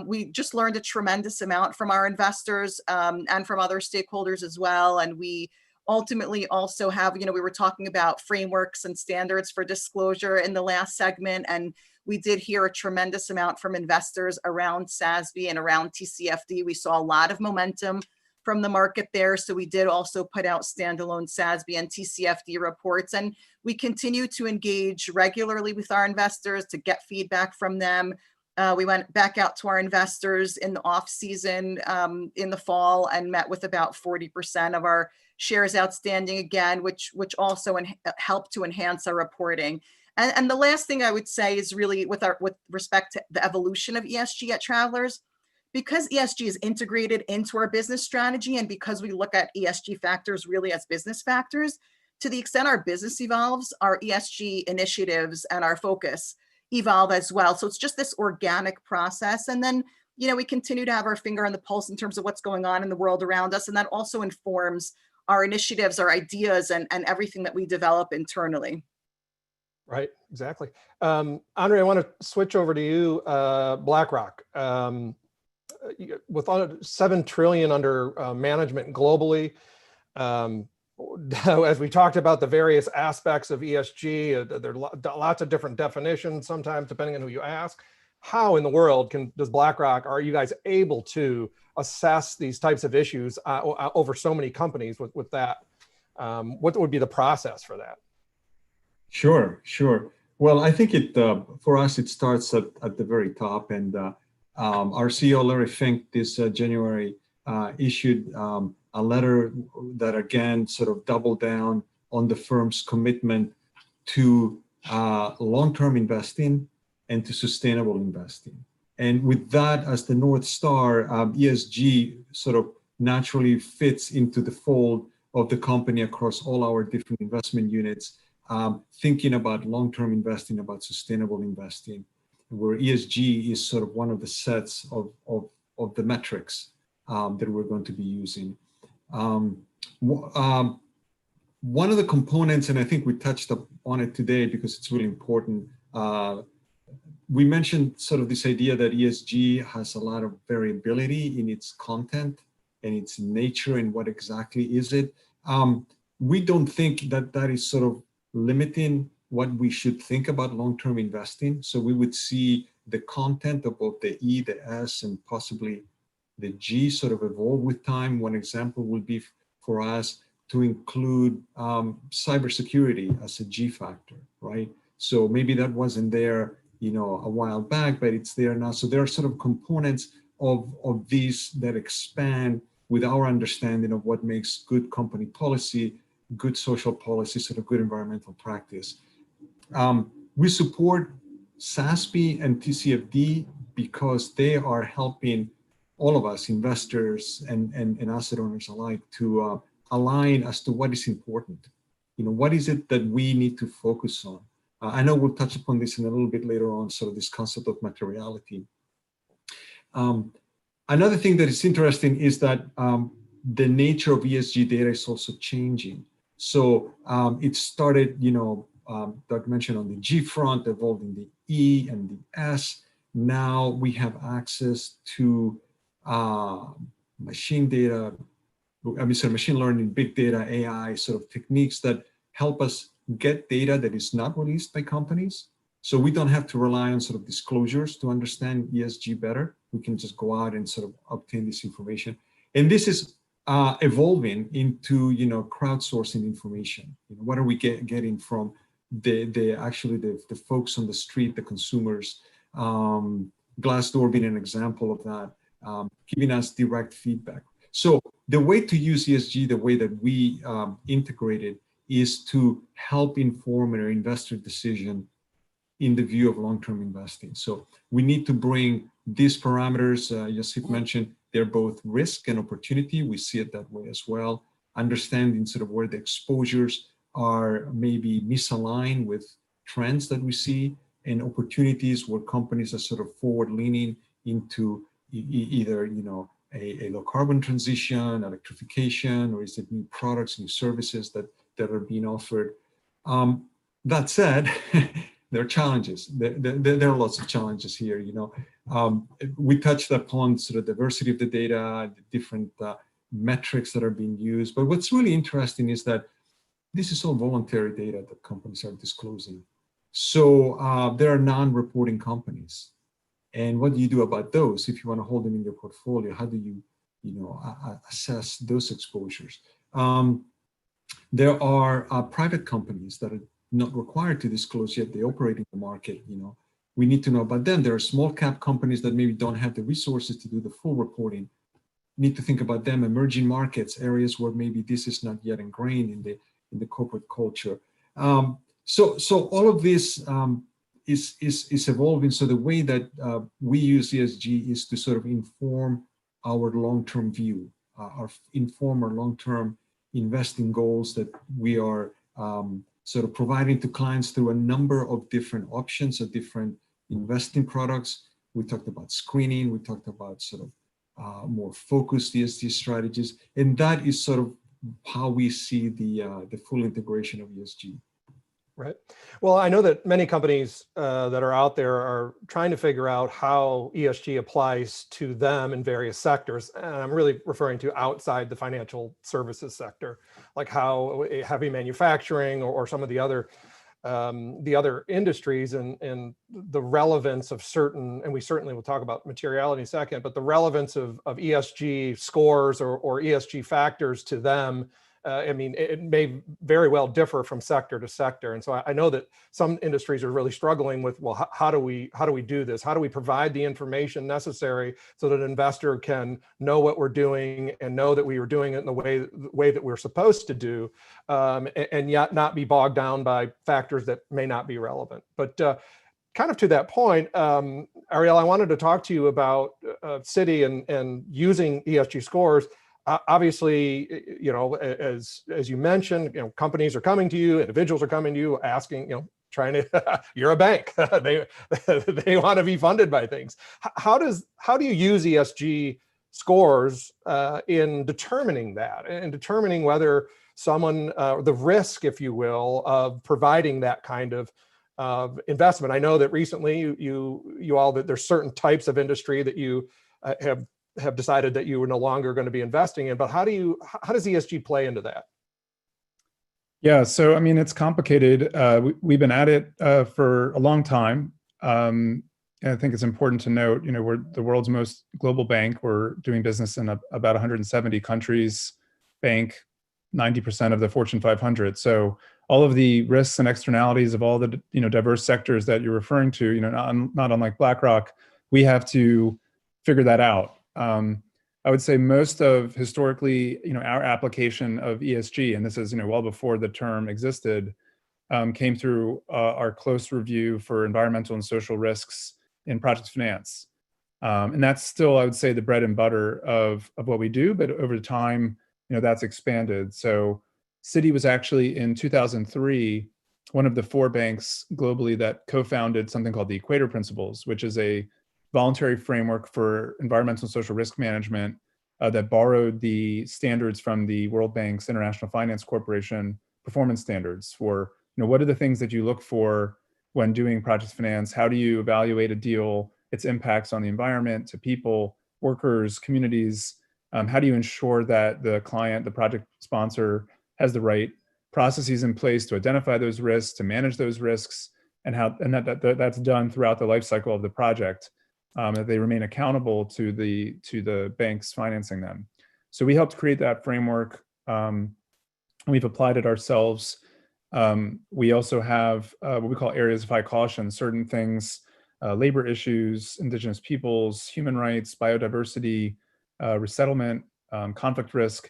Speaker 4: we just learned a tremendous amount from our investors and from other stakeholders as well. And we ultimately also have, we were talking about frameworks and standards for disclosure in the last segment. And we did hear a tremendous amount from investors around SASB and around TCFD. We saw a lot of momentum from the market there. So we did also put out standalone SASB and TCFD reports. And we continue to engage regularly with our investors to get feedback from them. We went back out to our investors in the off season in the fall and met with about 40% of our shares outstanding again, which also helped to enhance our reporting. And the last thing I would say is really with respect to the evolution of ESG at Travelers, because ESG is integrated into our business strategy and because we look at ESG factors really as business factors, to the extent our business evolves, our ESG initiatives and our focus evolve as well. So it's just this organic process. And then, we continue to have our finger on the pulse in terms of what's going on in the world around us. And that also informs our initiatives, our ideas, and everything that we develop internally.
Speaker 3: Right, exactly. Andre, I want to switch over to you, BlackRock. With $7 trillion under management globally, as we talked about the various aspects of ESG, there are lots of different definitions sometimes depending on who you ask. How in the world does BlackRock, are you guys able to assess these types of issues over so many companies with that? What would be the process for that?
Speaker 5: Sure. Well, I think for us, it starts at the very top. And our CEO, Larry Fink, this January issued a letter that again sort of doubled down on the firm's commitment to long-term investing and to sustainable investing. And with that as the North Star, ESG sort of naturally fits into the fold of the company across all our different investment units, thinking about long-term investing, about sustainable investing, where ESG is sort of one of the sets of the metrics that we're going to be using. One of the components, and I think we touched on it today because it's really important, we mentioned sort of this idea that ESG has a lot of variability in its content and its nature and what exactly is it. We don't think that is sort of limiting what we should think about long-term investing. So we would see the content of both the E, the S, and possibly the G sort of evolve with time. One example would be for us to include cybersecurity as a G factor, right? So maybe that wasn't there, a while back, but it's there now. So there are sort of components of these that expand with our understanding of what makes good company policy, good social policy, sort of good environmental practice. We support SASB and TCFD because they are helping all of us, investors and asset owners alike, to align as to what is important. What is it that we need to focus on? I know we'll touch upon this in a little bit later on, sort of this concept of materiality. Another thing that is interesting is that the nature of ESG data is also changing. So it started, Doug mentioned on the G front, evolved in the E and the S. Now we have access to machine learning, big data, AI sort of techniques that help us get data that is not released by companies. So we don't have to rely on sort of disclosures to understand ESG better. We can just go out and sort of obtain this information. And this is evolving into, crowdsourcing information. What are we getting from the folks on the street, the consumers? Glassdoor being an example of that, giving us direct feedback. So the way to use ESG, the way that we integrate it, is to help inform an investor decision in the view of long-term investing. So we need to bring these parameters, Yosif mentioned, they're both risk and opportunity. We see it that way as well. Understanding sort of where the exposures are maybe misaligned with trends that we see, and opportunities where companies are sort of forward-leaning into either, a low carbon transition, electrification, or is it new products, new services that are being offered. That said, there are challenges. There are lots of challenges here. We touched upon sort of diversity of the data, the different metrics that are being used. But what's really interesting is that this is all voluntary data that companies are disclosing. So there are non-reporting companies. And what do you do about those if you want to hold them in your portfolio? How do you, assess those exposures? There are private companies that are not required to disclose yet. They operate in the market. We need to know about them. There are small cap companies that maybe don't have the resources to do the full reporting. Need to think about them. Emerging markets, areas where maybe this is not yet ingrained in the corporate culture. So all of this is evolving. So the way that we use ESG is to sort of inform our long-term view, inform our long-term investing goals that we are sort of providing to clients through a number of different options of different investing products. We talked about screening. We talked about sort of more focused ESG strategies, and that is sort of how we see the full integration of ESG.
Speaker 3: Right. Well, I know that many companies that are out there are trying to figure out how ESG applies to them in various sectors. And I'm really referring to outside the financial services sector, like how heavy manufacturing or some of the other industries and the relevance of certain, and we certainly will talk about materiality in a second, but the relevance of ESG scores or ESG factors to them. It may very well differ from sector to sector. And so I know that some industries are really struggling with, well, how do we do this? How do we provide the information necessary so that an investor can know what we're doing and know that we are doing it in the way that we're supposed to do, and yet not be bogged down by factors that may not be relevant. But kind of to that point, Ariel, I wanted to talk to you about Citi and using ESG scores. Obviously, as you mentioned, companies are coming to you, individuals are coming to you, asking, trying to. You're a bank. they want to be funded by things. How do you use ESG scores in determining that and determining whether someone, the risk, if you will, of providing that kind of investment? I know that recently you all that there's certain types of industry that you have decided that you are no longer going to be investing in, but how does ESG play into that?
Speaker 6: Yeah, so it's complicated. We've been at it for a long time. And I think it's important to note, we're the world's most global bank. We're doing business in about 170 countries, bank 90% of the Fortune 500. So all of the risks and externalities of all the diverse sectors that you're referring to, not unlike BlackRock, we have to figure that out. I would say most of historically, our application of ESG, and this is, well before the term existed, came through our close review for environmental and social risks in project finance. And that's still, I would say, the bread and butter of what we do, but over time, that's expanded. So Citi was actually in 2003, one of the 4 banks globally that co-founded something called the Equator Principles, which is a voluntary framework for environmental and social risk management that borrowed the standards from the World Bank's International Finance Corporation performance standards for, what are the things that you look for when doing project finance? How do you evaluate a deal, its impacts on the environment, to people, workers, communities? How do you ensure that the client, the project sponsor, has the right processes in place to identify those risks, to manage those risks, and that's done throughout the life cycle of the project, that they remain accountable to the banks financing them. So we helped create that framework. We've applied it ourselves. We also have what we call areas of high caution, certain things, labor issues, indigenous peoples, human rights, biodiversity, resettlement, conflict risk,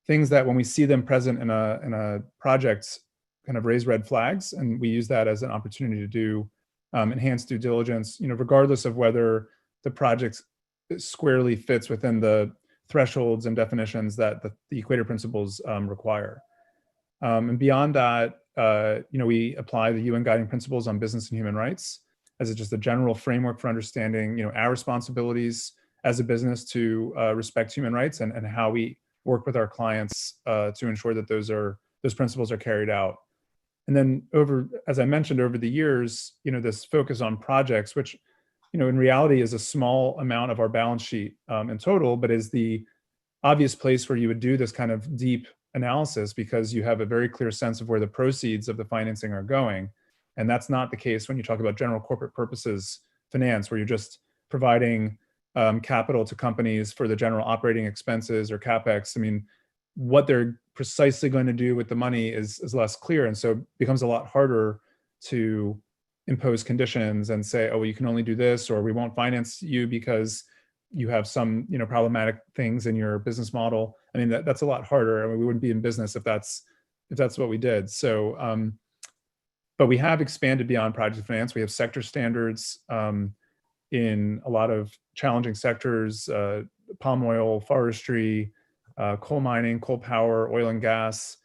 Speaker 6: things that when we see them present in a project kind of raise red flags, and we use that as an opportunity to do enhanced due diligence, regardless of whether the project squarely fits within the thresholds and definitions that the Equator Principles require. And beyond that, we apply the UN Guiding Principles on Business and Human Rights as just a general framework for understanding, our responsibilities as a business to respect human rights and how we work with our clients to ensure that those principles are carried out. And then as I mentioned, over the years, this focus on projects, which, in reality is a small amount of our balance sheet in total, but is the obvious place where you would do this kind of deep analysis because you have a very clear sense of where the proceeds of the financing are going. And that's not the case when you talk about general corporate purposes finance, where you're just providing capital to companies for the general operating expenses or CapEx. I mean, what they're precisely going to do with the money is less clear. And so it becomes a lot harder to impose conditions and say, oh, well, you can only do this, or we won't finance you because you have some, problematic things in your business model. I mean, that's a lot harder. I mean, we wouldn't be in business if that's what we did. So, but we have expanded beyond project finance. We have sector standards in a lot of challenging sectors, palm oil, forestry, coal mining, coal power, oil and gas.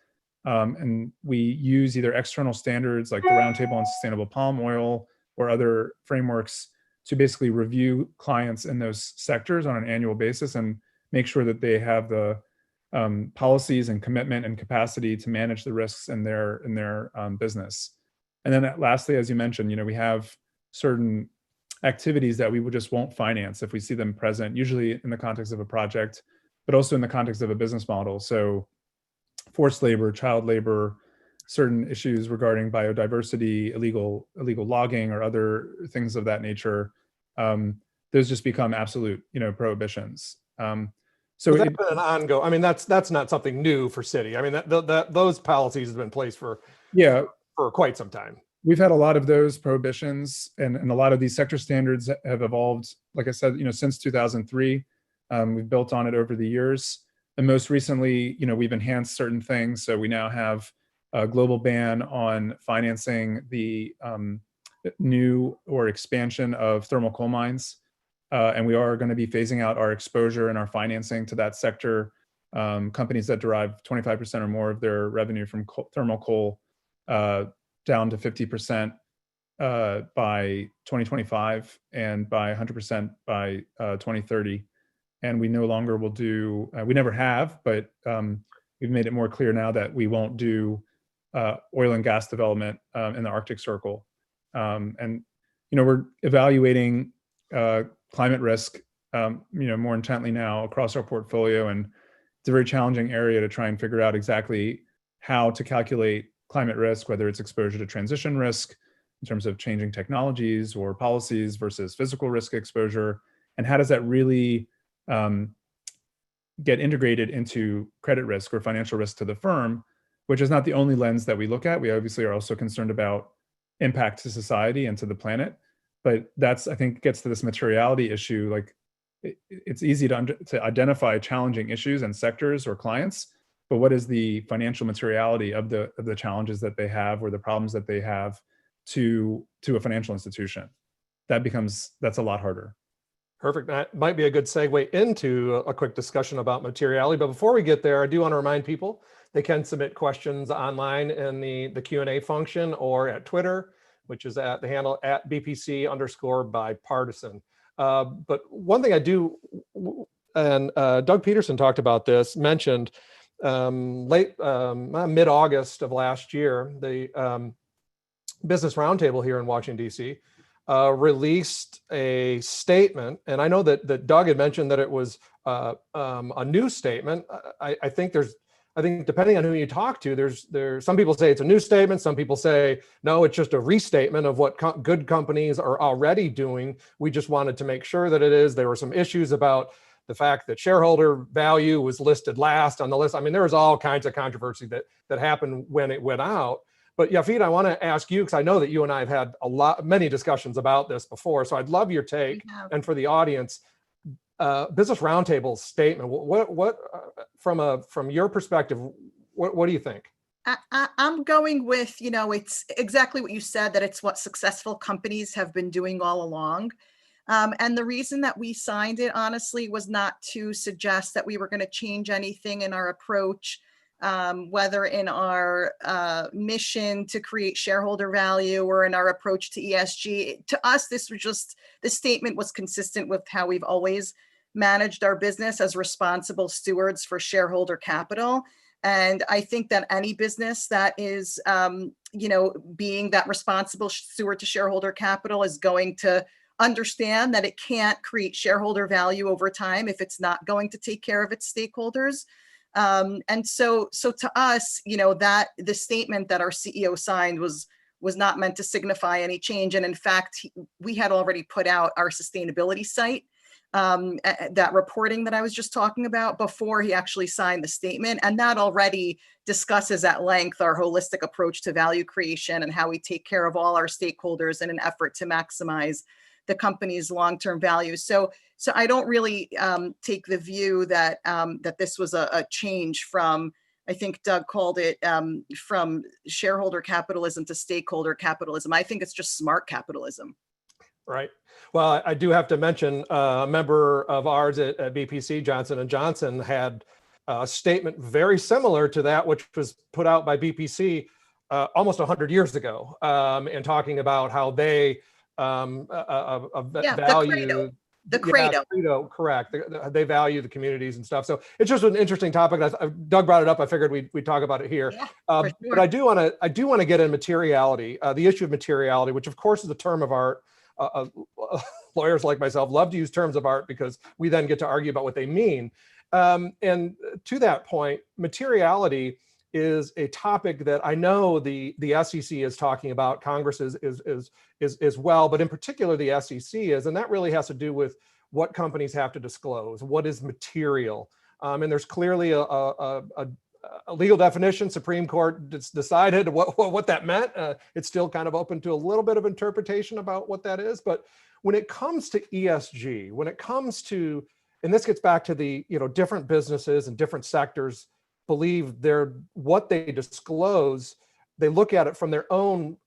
Speaker 6: And we use either external standards like the Roundtable on Sustainable Palm Oil or other frameworks to basically review clients in those sectors on an annual basis and make sure that they have the policies and commitment and capacity to manage the risks in their business. And then lastly, as you mentioned, we have certain activities that we just won't finance if we see them present, usually in the context of a project, but also in the context of a business model. So forced labor, child labor, certain issues regarding biodiversity, illegal logging, or other things of that nature, those just become absolute, prohibitions. So
Speaker 3: that's been an ongoing. I mean, that's not something new for Citi. I mean, those policies have been in place for quite some time.
Speaker 6: We've had a lot of those prohibitions, and a lot of these sector standards have evolved. Like I said, since 2003, we've built on it over the years. And most recently, we've enhanced certain things. So we now have a global ban on financing the new or expansion of thermal coal mines. And we are going to be phasing out our exposure and our financing to that sector. Companies that derive 25% or more of their revenue from thermal coal down to 50% by 2025 and by 100% by 2030. And we no longer will do, we never have, but we've made it more clear now that we won't do oil and gas development in the Arctic Circle. And, we're evaluating climate risk, more intently now across our portfolio. And it's a very challenging area to try and figure out exactly how to calculate climate risk, whether it's exposure to transition risk in terms of changing technologies or policies versus physical risk exposure. And how does that really get integrated into credit risk or financial risk to the firm, which is not the only lens that we look at. We obviously are also concerned about impact to society and to the planet. But that's, I think, gets to this materiality issue. Like, it's easy to identify challenging issues and sectors or clients, but what is the financial materiality of the challenges that they have or the problems that they have to a financial institution? That's a lot harder.
Speaker 3: Perfect. That might be a good segue into a quick discussion about materiality. But before we get there, I do want to remind people they can submit questions online in the Q&A function or at Twitter, which is at the handle at BPC_bipartisan. But one thing I do, and Doug Peterson talked about this, mentioned mid-August of last year, the Business Roundtable here in Washington, D.C., released a statement, and I know that Doug had mentioned that it was a new statement. I think depending on who you talk to, there's some people say it's a new statement, some people say no, it's just a restatement of what good companies are already doing. We just wanted to make sure that it is. There were some issues about the fact that shareholder value was listed last on the list. I mean, there was all kinds of controversy that happened when it went out. But Yafid, I want to ask you, because I know that you and I have had many discussions about this before, so I'd love your take. And for the audience, Business Roundtable's statement, what from your perspective, what do you think?
Speaker 4: I'm going with, it's exactly what you said, that it's what successful companies have been doing all along. And the reason that we signed it, honestly, was not to suggest that we were going to change anything in our approach, whether in our mission to create shareholder value or in our approach to ESG. To us, this statement was consistent with how we've always managed our business as responsible stewards for shareholder capital. And I think that any business that is, being that responsible steward to shareholder capital is going to understand that it can't create shareholder value over time if it's not going to take care of its stakeholders. And so to us, that the statement that our CEO signed was not meant to signify any change. And in fact, we had already put out our sustainability site, that reporting that I was just talking about, before he actually signed the statement. And that already discusses at length our holistic approach to value creation and how we take care of all our stakeholders in an effort to maximize the company's long-term value. So I don't really take the view that that this was a change from, I think Doug called it, from shareholder capitalism to stakeholder capitalism. I think it's just smart capitalism.
Speaker 3: Right. Well, I do have to mention a member of ours at BPC, Johnson & Johnson, had a statement very similar to that, which was put out by BPC almost 100 years ago, and talking about how they value
Speaker 4: the credo.
Speaker 3: Correct. They value the communities and stuff. So it's just an interesting topic. Doug brought it up. I figured we'd talk about it here.
Speaker 4: Yeah,
Speaker 3: sure. But I do want to get in materiality, the issue of materiality, which of course is a term of art. Lawyers like myself love to use terms of art because we then get to argue about what they mean. And to that point, materiality is a topic that I know the SEC is talking about, Congress is well, but in particular the SEC is, and that really has to do with what companies have to disclose, what is material. And there's clearly a legal definition. Supreme Court decided what that meant. It's still kind of open to a little bit of interpretation about what that is. But when it comes to ESG, when it comes to, and this gets back to the, different businesses and different sectors believe what they disclose, they look at it from their own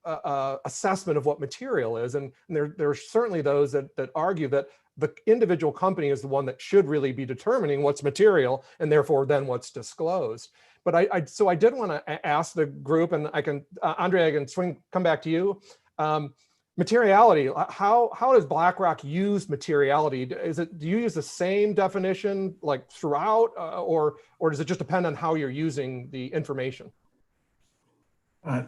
Speaker 3: assessment of what material is. And there are certainly those that argue that the individual company is the one that should really be determining what's material and therefore then what's disclosed. But I did want to ask the group, and I can, Andre, I can come back to you. Materiality, how does BlackRock use materiality? Do you use the same definition like throughout, or does it just depend on how you're using the information?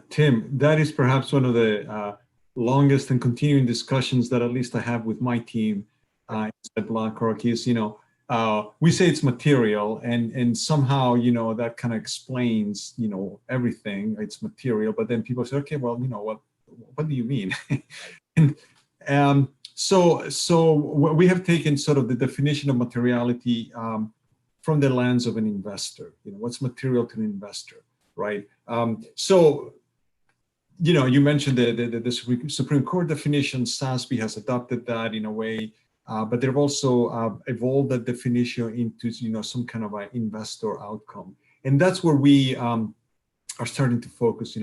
Speaker 5: Tim, that is perhaps one of the longest and continuing discussions that at least I have with my team at BlackRock is, we say it's material, and somehow, that kind of explains, everything. It's material, but then people say, okay, well, what do you mean? And so we have taken sort of the definition of materiality from the lens of an investor. What's material to an investor, right? You mentioned the Supreme Court definition. SASB has adopted that in a way. but they've also evolved that definition into some kind of an investor outcome. And that's where we are starting to focus.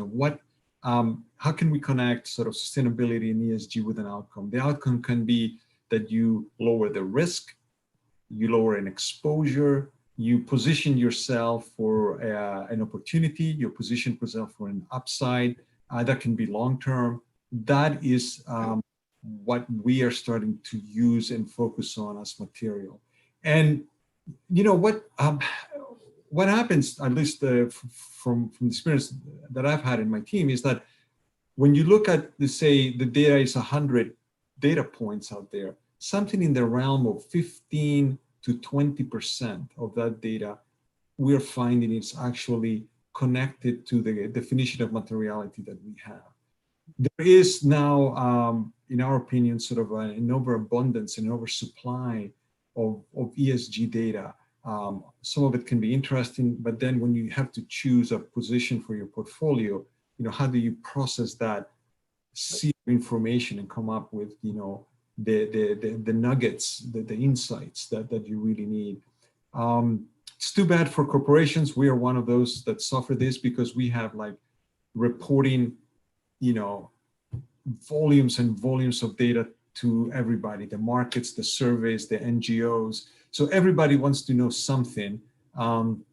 Speaker 5: How can we connect sort of sustainability and ESG with an outcome? The outcome can be that you lower the risk, you lower an exposure, you position yourself for an opportunity, you position yourself for an upside. That can be long-term. That is what we are starting to use and focus on as material. And what happens, at least from the experience that I've had in my team, is that when you look at, say, the data is 100 data points out there, something in the realm of 15 to 20% of that data we're finding is actually connected to the definition of materiality that we have. There is now, in our opinion, sort of an overabundance, an oversupply of ESG data. Some of it can be interesting, but then when you have to choose a position for your portfolio, how do you process that sea of information and come up with, the nuggets, the insights that you really need? It's too bad for corporations. We are one of those that suffer this because we have reporting, volumes and volumes of data to everybody, the markets, the surveys, the NGOs. So everybody wants to know something. And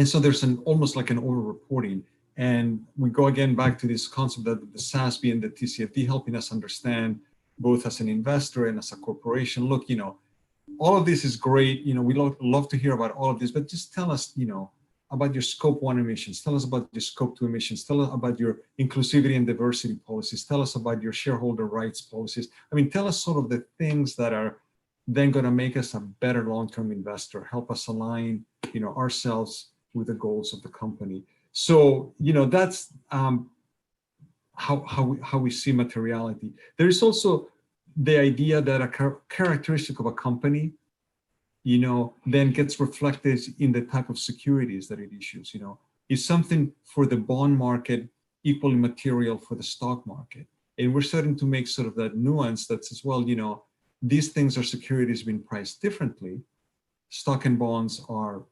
Speaker 5: so there's almost like an over-reporting. And we go again back to this concept that the SASB and the TCFD helping us understand, both as an investor and as a corporation, look, all of this is great. We love to hear about all of this, but just tell us, about your scope 1 emissions. Tell us about your scope 2 emissions. Tell us about your inclusivity and diversity policies. Tell us about your shareholder rights policies. Tell us sort of the things that are then going to make us a better long-term investor, help us align, ourselves with the goals of the company. So, that's how we see materiality. There is also the idea that a characteristic of a company, then gets reflected in the type of securities that it issues. Is something for the bond market equally material for the stock market? And we're starting to make sort of that nuance that says, well, these things are securities being priced differently. Stock and bonds are,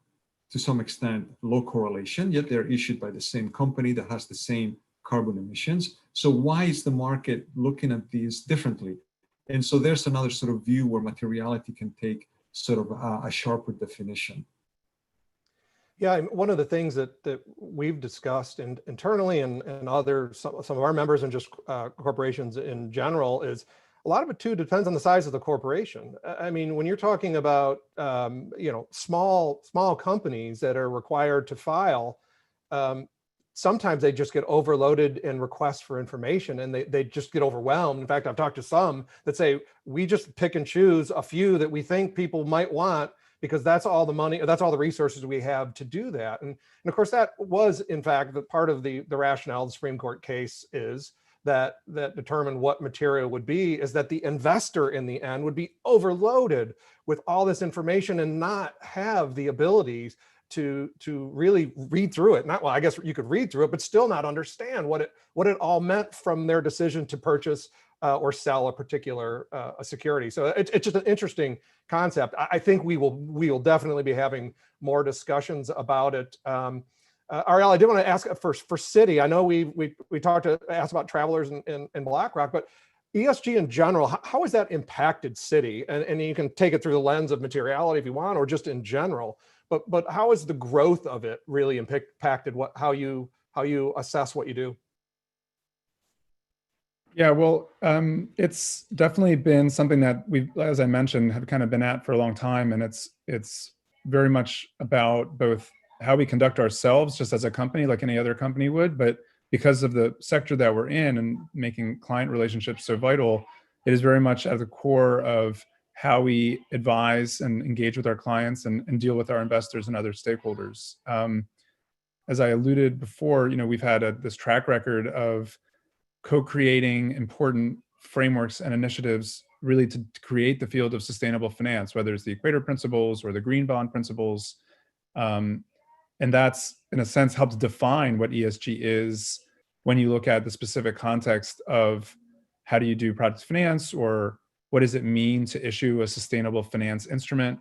Speaker 5: to some extent, low correlation, yet they're issued by the same company that has the same carbon emissions. So why is the market looking at these differently? And so there's another sort of view where materiality can take sort of a sharper definition.
Speaker 3: Yeah, one of the things that we've discussed internally and some of our members and just corporations in general is a lot of it too depends on the size of the corporation. When you're talking about small companies that are required to file, sometimes they just get overloaded in requests for information and they just get overwhelmed. In fact, I've talked to some that say, we just pick and choose a few that we think people might want because that's all the money, or that's all the resources we have to do that. And of course, that was in fact the part of the rationale the Supreme Court case is that determined what material would be, is that the investor in the end would be overloaded with all this information and not have the abilities to really read through it. I guess you could read through it, but still not understand what it all meant from their decision to purchase or sell a particular a security. So it's just an interesting concept. I think we will definitely be having more discussions about it. Ariel, I did want to ask for Citi. I know we asked about travelers in BlackRock, but ESG in general, how has that impacted Citi? And you can take it through the lens of materiality if you want, or just in general. But how has the growth of it really impacted how you assess what you do?
Speaker 6: Yeah, well, it's definitely been something that we've, as I mentioned, have kind of been at for a long time, and it's very much about both how we conduct ourselves just as a company, like any other company would, but because of the sector that we're in and making client relationships so vital, it is very much at the core of how we advise and engage with our clients and deal with our investors and other stakeholders. As I alluded before, we've had this track record of co-creating important frameworks and initiatives really to create the field of sustainable finance, whether it's the Equator principles or the green bond principles. And that's, in a sense, helps define what ESG is when you look at the specific context of how do you do project finance, or what does it mean to issue a sustainable finance instrument?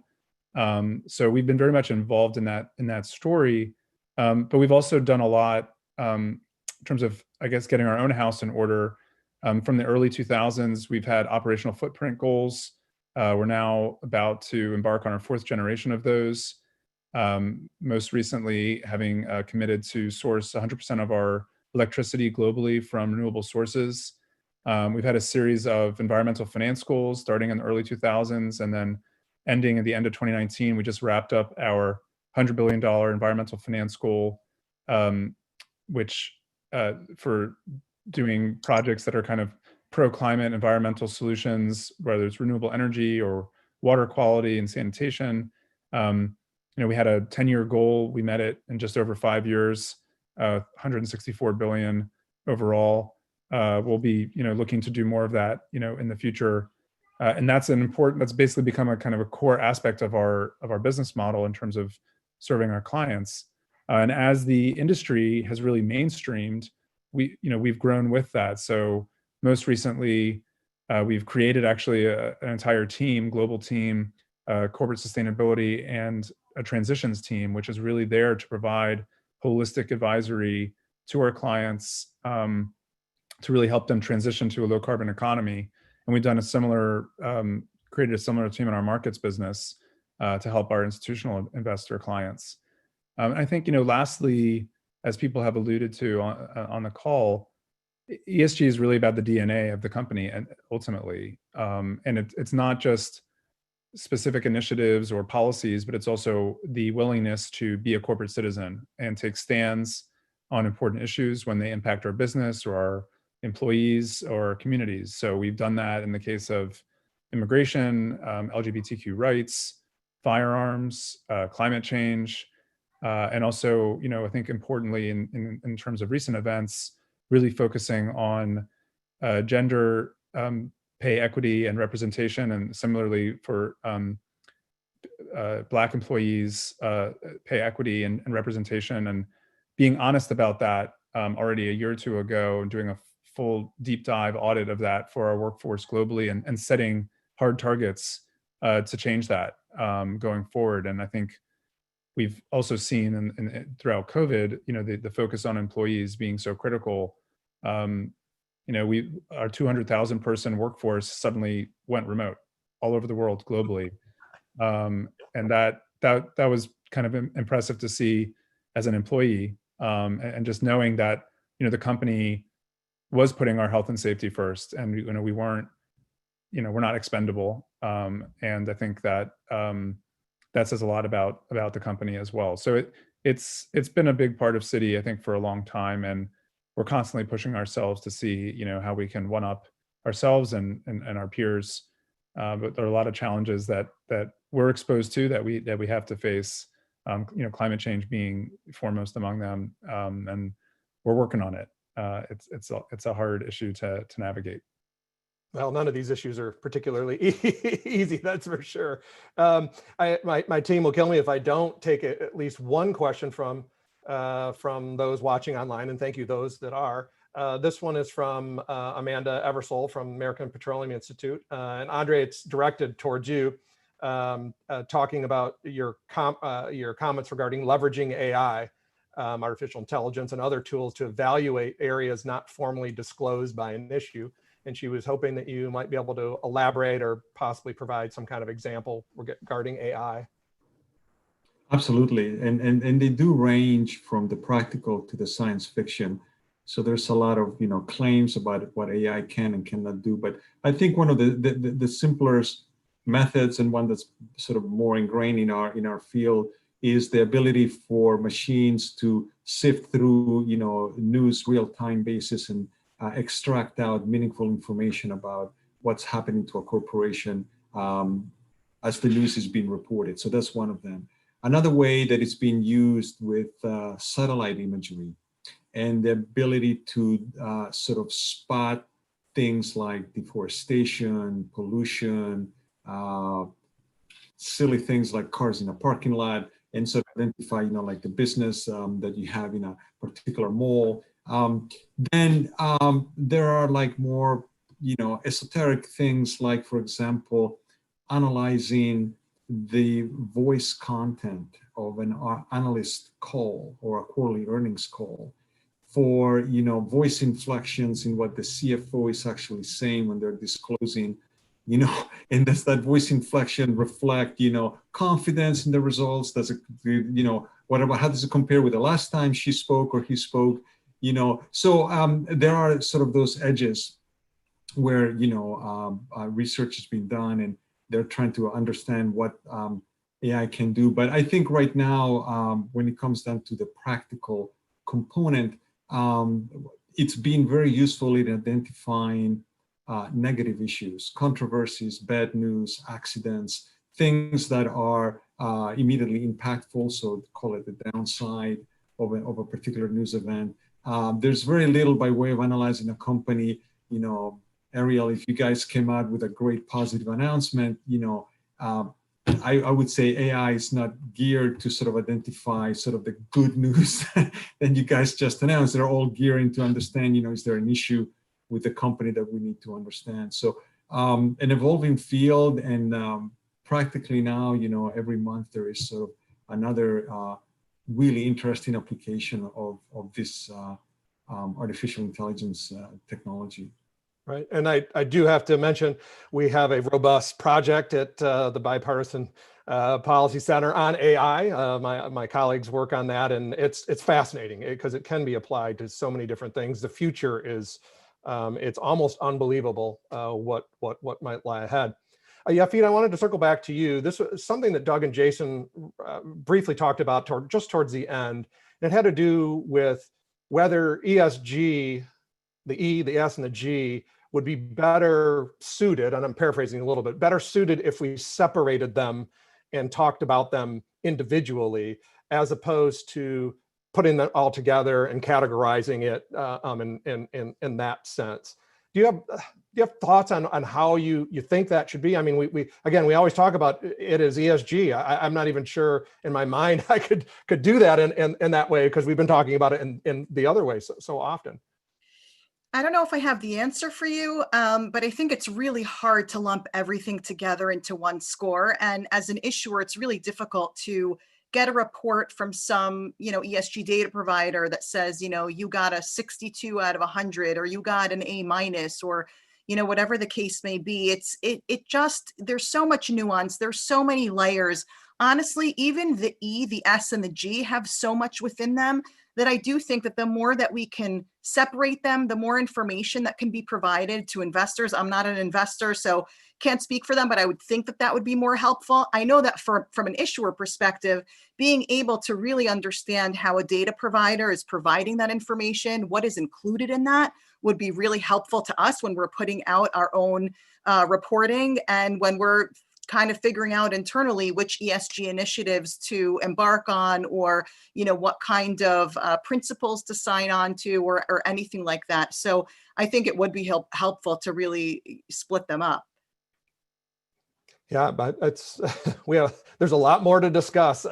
Speaker 6: So we've been very much involved in that story, but we've also done a lot in terms of, I guess, getting our own house in order. From the early 2000s, we've had operational footprint goals. We're now about to embark on our 4th generation of those. Most recently, having committed to source 100% of our electricity globally from renewable sources. We've had a series of environmental finance goals starting in the early 2000s and then ending at the end of 2019. We just wrapped up our $100 billion environmental finance goal, which for doing projects that are kind of pro-climate environmental solutions, whether it's renewable energy or water quality and sanitation. We had a 10-year goal. We met it in just over 5 years, 164 billion overall. We'll be, looking to do more of that, in the future. And that's basically become a kind of a core aspect of our business model in terms of serving our clients. And as the industry has really mainstreamed, we've grown with that. So most recently, we've created actually an entire team, global team, corporate sustainability, and a transitions team, which is really there to provide holistic advisory to our clients to really help them transition to a low carbon economy. And we've done created a similar team in our markets business to help our institutional investor clients. I think, lastly, as people have alluded to on the call, ESG is really about the DNA of the company, and ultimately, and it's not just specific initiatives or policies, but it's also the willingness to be a corporate citizen and take stands on important issues when they impact our business or our employees or our communities. So we've done that in the case of immigration, LGBTQ rights, firearms, climate change, and also, I think importantly in terms of recent events, really focusing on gender pay equity and representation, and similarly for Black employees, pay equity and representation, and being honest about that already a year or two ago, and doing a full deep dive audit of that for our workforce globally, and setting hard targets to change that going forward. And I think we've also seen throughout COVID, the focus on employees being so critical. Our 200,000 person workforce suddenly went remote all over the world globally. And that was kind of impressive to see as an employee, and just knowing that, the company was putting our health and safety first, and we weren't, we're not expendable. And I think that that says a lot about the company as well. So it's been a big part of Citi, I think, for a long time, and we're constantly pushing ourselves to see, how we can one up ourselves and our peers. But there are a lot of challenges that we're exposed to that we have to face. Climate change being foremost among them, and we're working on it. It's a hard issue to navigate.
Speaker 3: Well, none of these issues are particularly easy, that's for sure. My team will kill me if I don't take at least one question from those watching online, and thank you those that are. This one is from Amanda Eversole from American Petroleum Institute. And Andre, it's directed towards you, talking about your comments regarding leveraging AI, artificial intelligence, and other tools to evaluate areas not formally disclosed by an issue. And she was hoping that you might be able to elaborate or possibly provide some kind of example regarding AI.
Speaker 5: Absolutely, and they do range from the practical to the science fiction. So there's a lot of claims about what AI can and cannot do. But I think one of the simplest methods, and one that's sort of more ingrained in our field, is the ability for machines to sift through news real-time basis and extract out meaningful information about what's happening to a corporation as the news is being reported. So that's one of them. Another way that it's being used with satellite imagery and the ability to sort of spot things like deforestation, pollution, silly things like cars in a parking lot, and sort of identify, like the business that you have in a particular mall. Then there are like more, esoteric things like, for example, analyzing the voice content of an analyst call or a quarterly earnings call, for voice inflections in what the CFO is actually saying when they're disclosing, and does that voice inflection reflect confidence in the results? Does it, how does it compare with the last time she spoke or he spoke? So there are sort of those edges where research has been done and they're trying to understand what AI can do. But I think right now, when it comes down to the practical component, it's been very useful in identifying negative issues, controversies, bad news, accidents, things that are immediately impactful. So call it the downside of a particular news event. There's very little by way of analyzing a company. Ariel, if you guys came out with a great positive announcement, I would say AI is not geared to sort of identify sort of the good news that you guys just announced. They're all gearing to understand, is there an issue with the company that we need to understand? So an evolving field, and practically now, every month there is sort of another really interesting application of this artificial intelligence technology.
Speaker 3: Right. And I do have to mention, we have a robust project at the Bipartisan Policy Center on AI. My colleagues work on that, and it's fascinating because it can be applied to so many different things. The future is, it's almost unbelievable what might lie ahead. Yafid, I wanted to circle back to you. This was something that Doug and Jason briefly talked about just towards the end. It had to do with whether ESG, the E, the S, and the G would be better suited, and I'm paraphrasing a little bit, better suited if we separated them and talked about them individually, as opposed to putting them all together and categorizing it in that sense. Do you have thoughts on how you think that should be? I mean, we always talk about it as ESG. I'm not even sure in my mind I could do that in that way, because we've been talking about it in the other way so often.
Speaker 4: I don't know if I have the answer for you, but I think it's really hard to lump everything together into one score. And as an issuer, it's really difficult to get a report from some, ESG data provider that says, you got a 62 out of 100, or you got an A-, or, whatever the case may be. It just, there's so much nuance. There's so many layers. Honestly, even the E, the S, and the G have so much within them that I do think that the more that we can separate them, the more information that can be provided to investors. I'm not an investor, so can't speak for them, but I would think that that would be more helpful. I know that from an issuer perspective, being able to really understand how a data provider is providing that information, what is included in that, would be really helpful to us when we're putting out our own reporting, and when we're kind of figuring out internally which ESG initiatives to embark on, or what kind of principles to sign on to, or anything like that. So I think it would be helpful to really split them up.
Speaker 3: Yeah, but there's a lot more to discuss.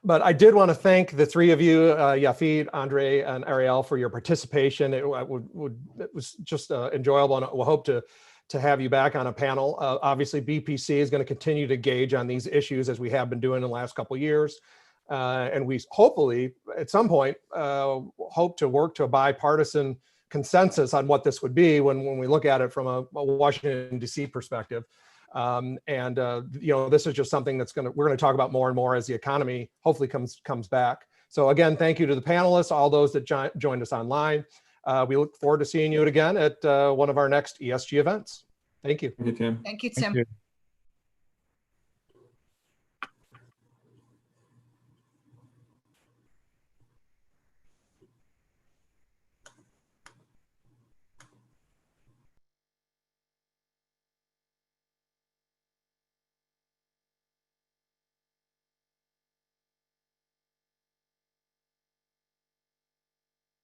Speaker 3: But I did want to thank the three of you, Yafid, Andre, and Ariel, for your participation. It was just enjoyable, and we'll hope to have you back on a panel. Obviously, BPC is going to continue to engage on these issues as we have been doing in the last couple of years. And we hopefully, at some point, hope to work to a bipartisan consensus on what this would be when we look at it from a Washington, D.C. perspective. This is just something we're going to talk about more and more as the economy hopefully comes back. So again, thank you to the panelists, all those that joined us online. We look forward to seeing you again at one of our next ESG events. Thank you.
Speaker 5: Thank you, Tim.
Speaker 4: Thank you, Tim.
Speaker 6: Thank you.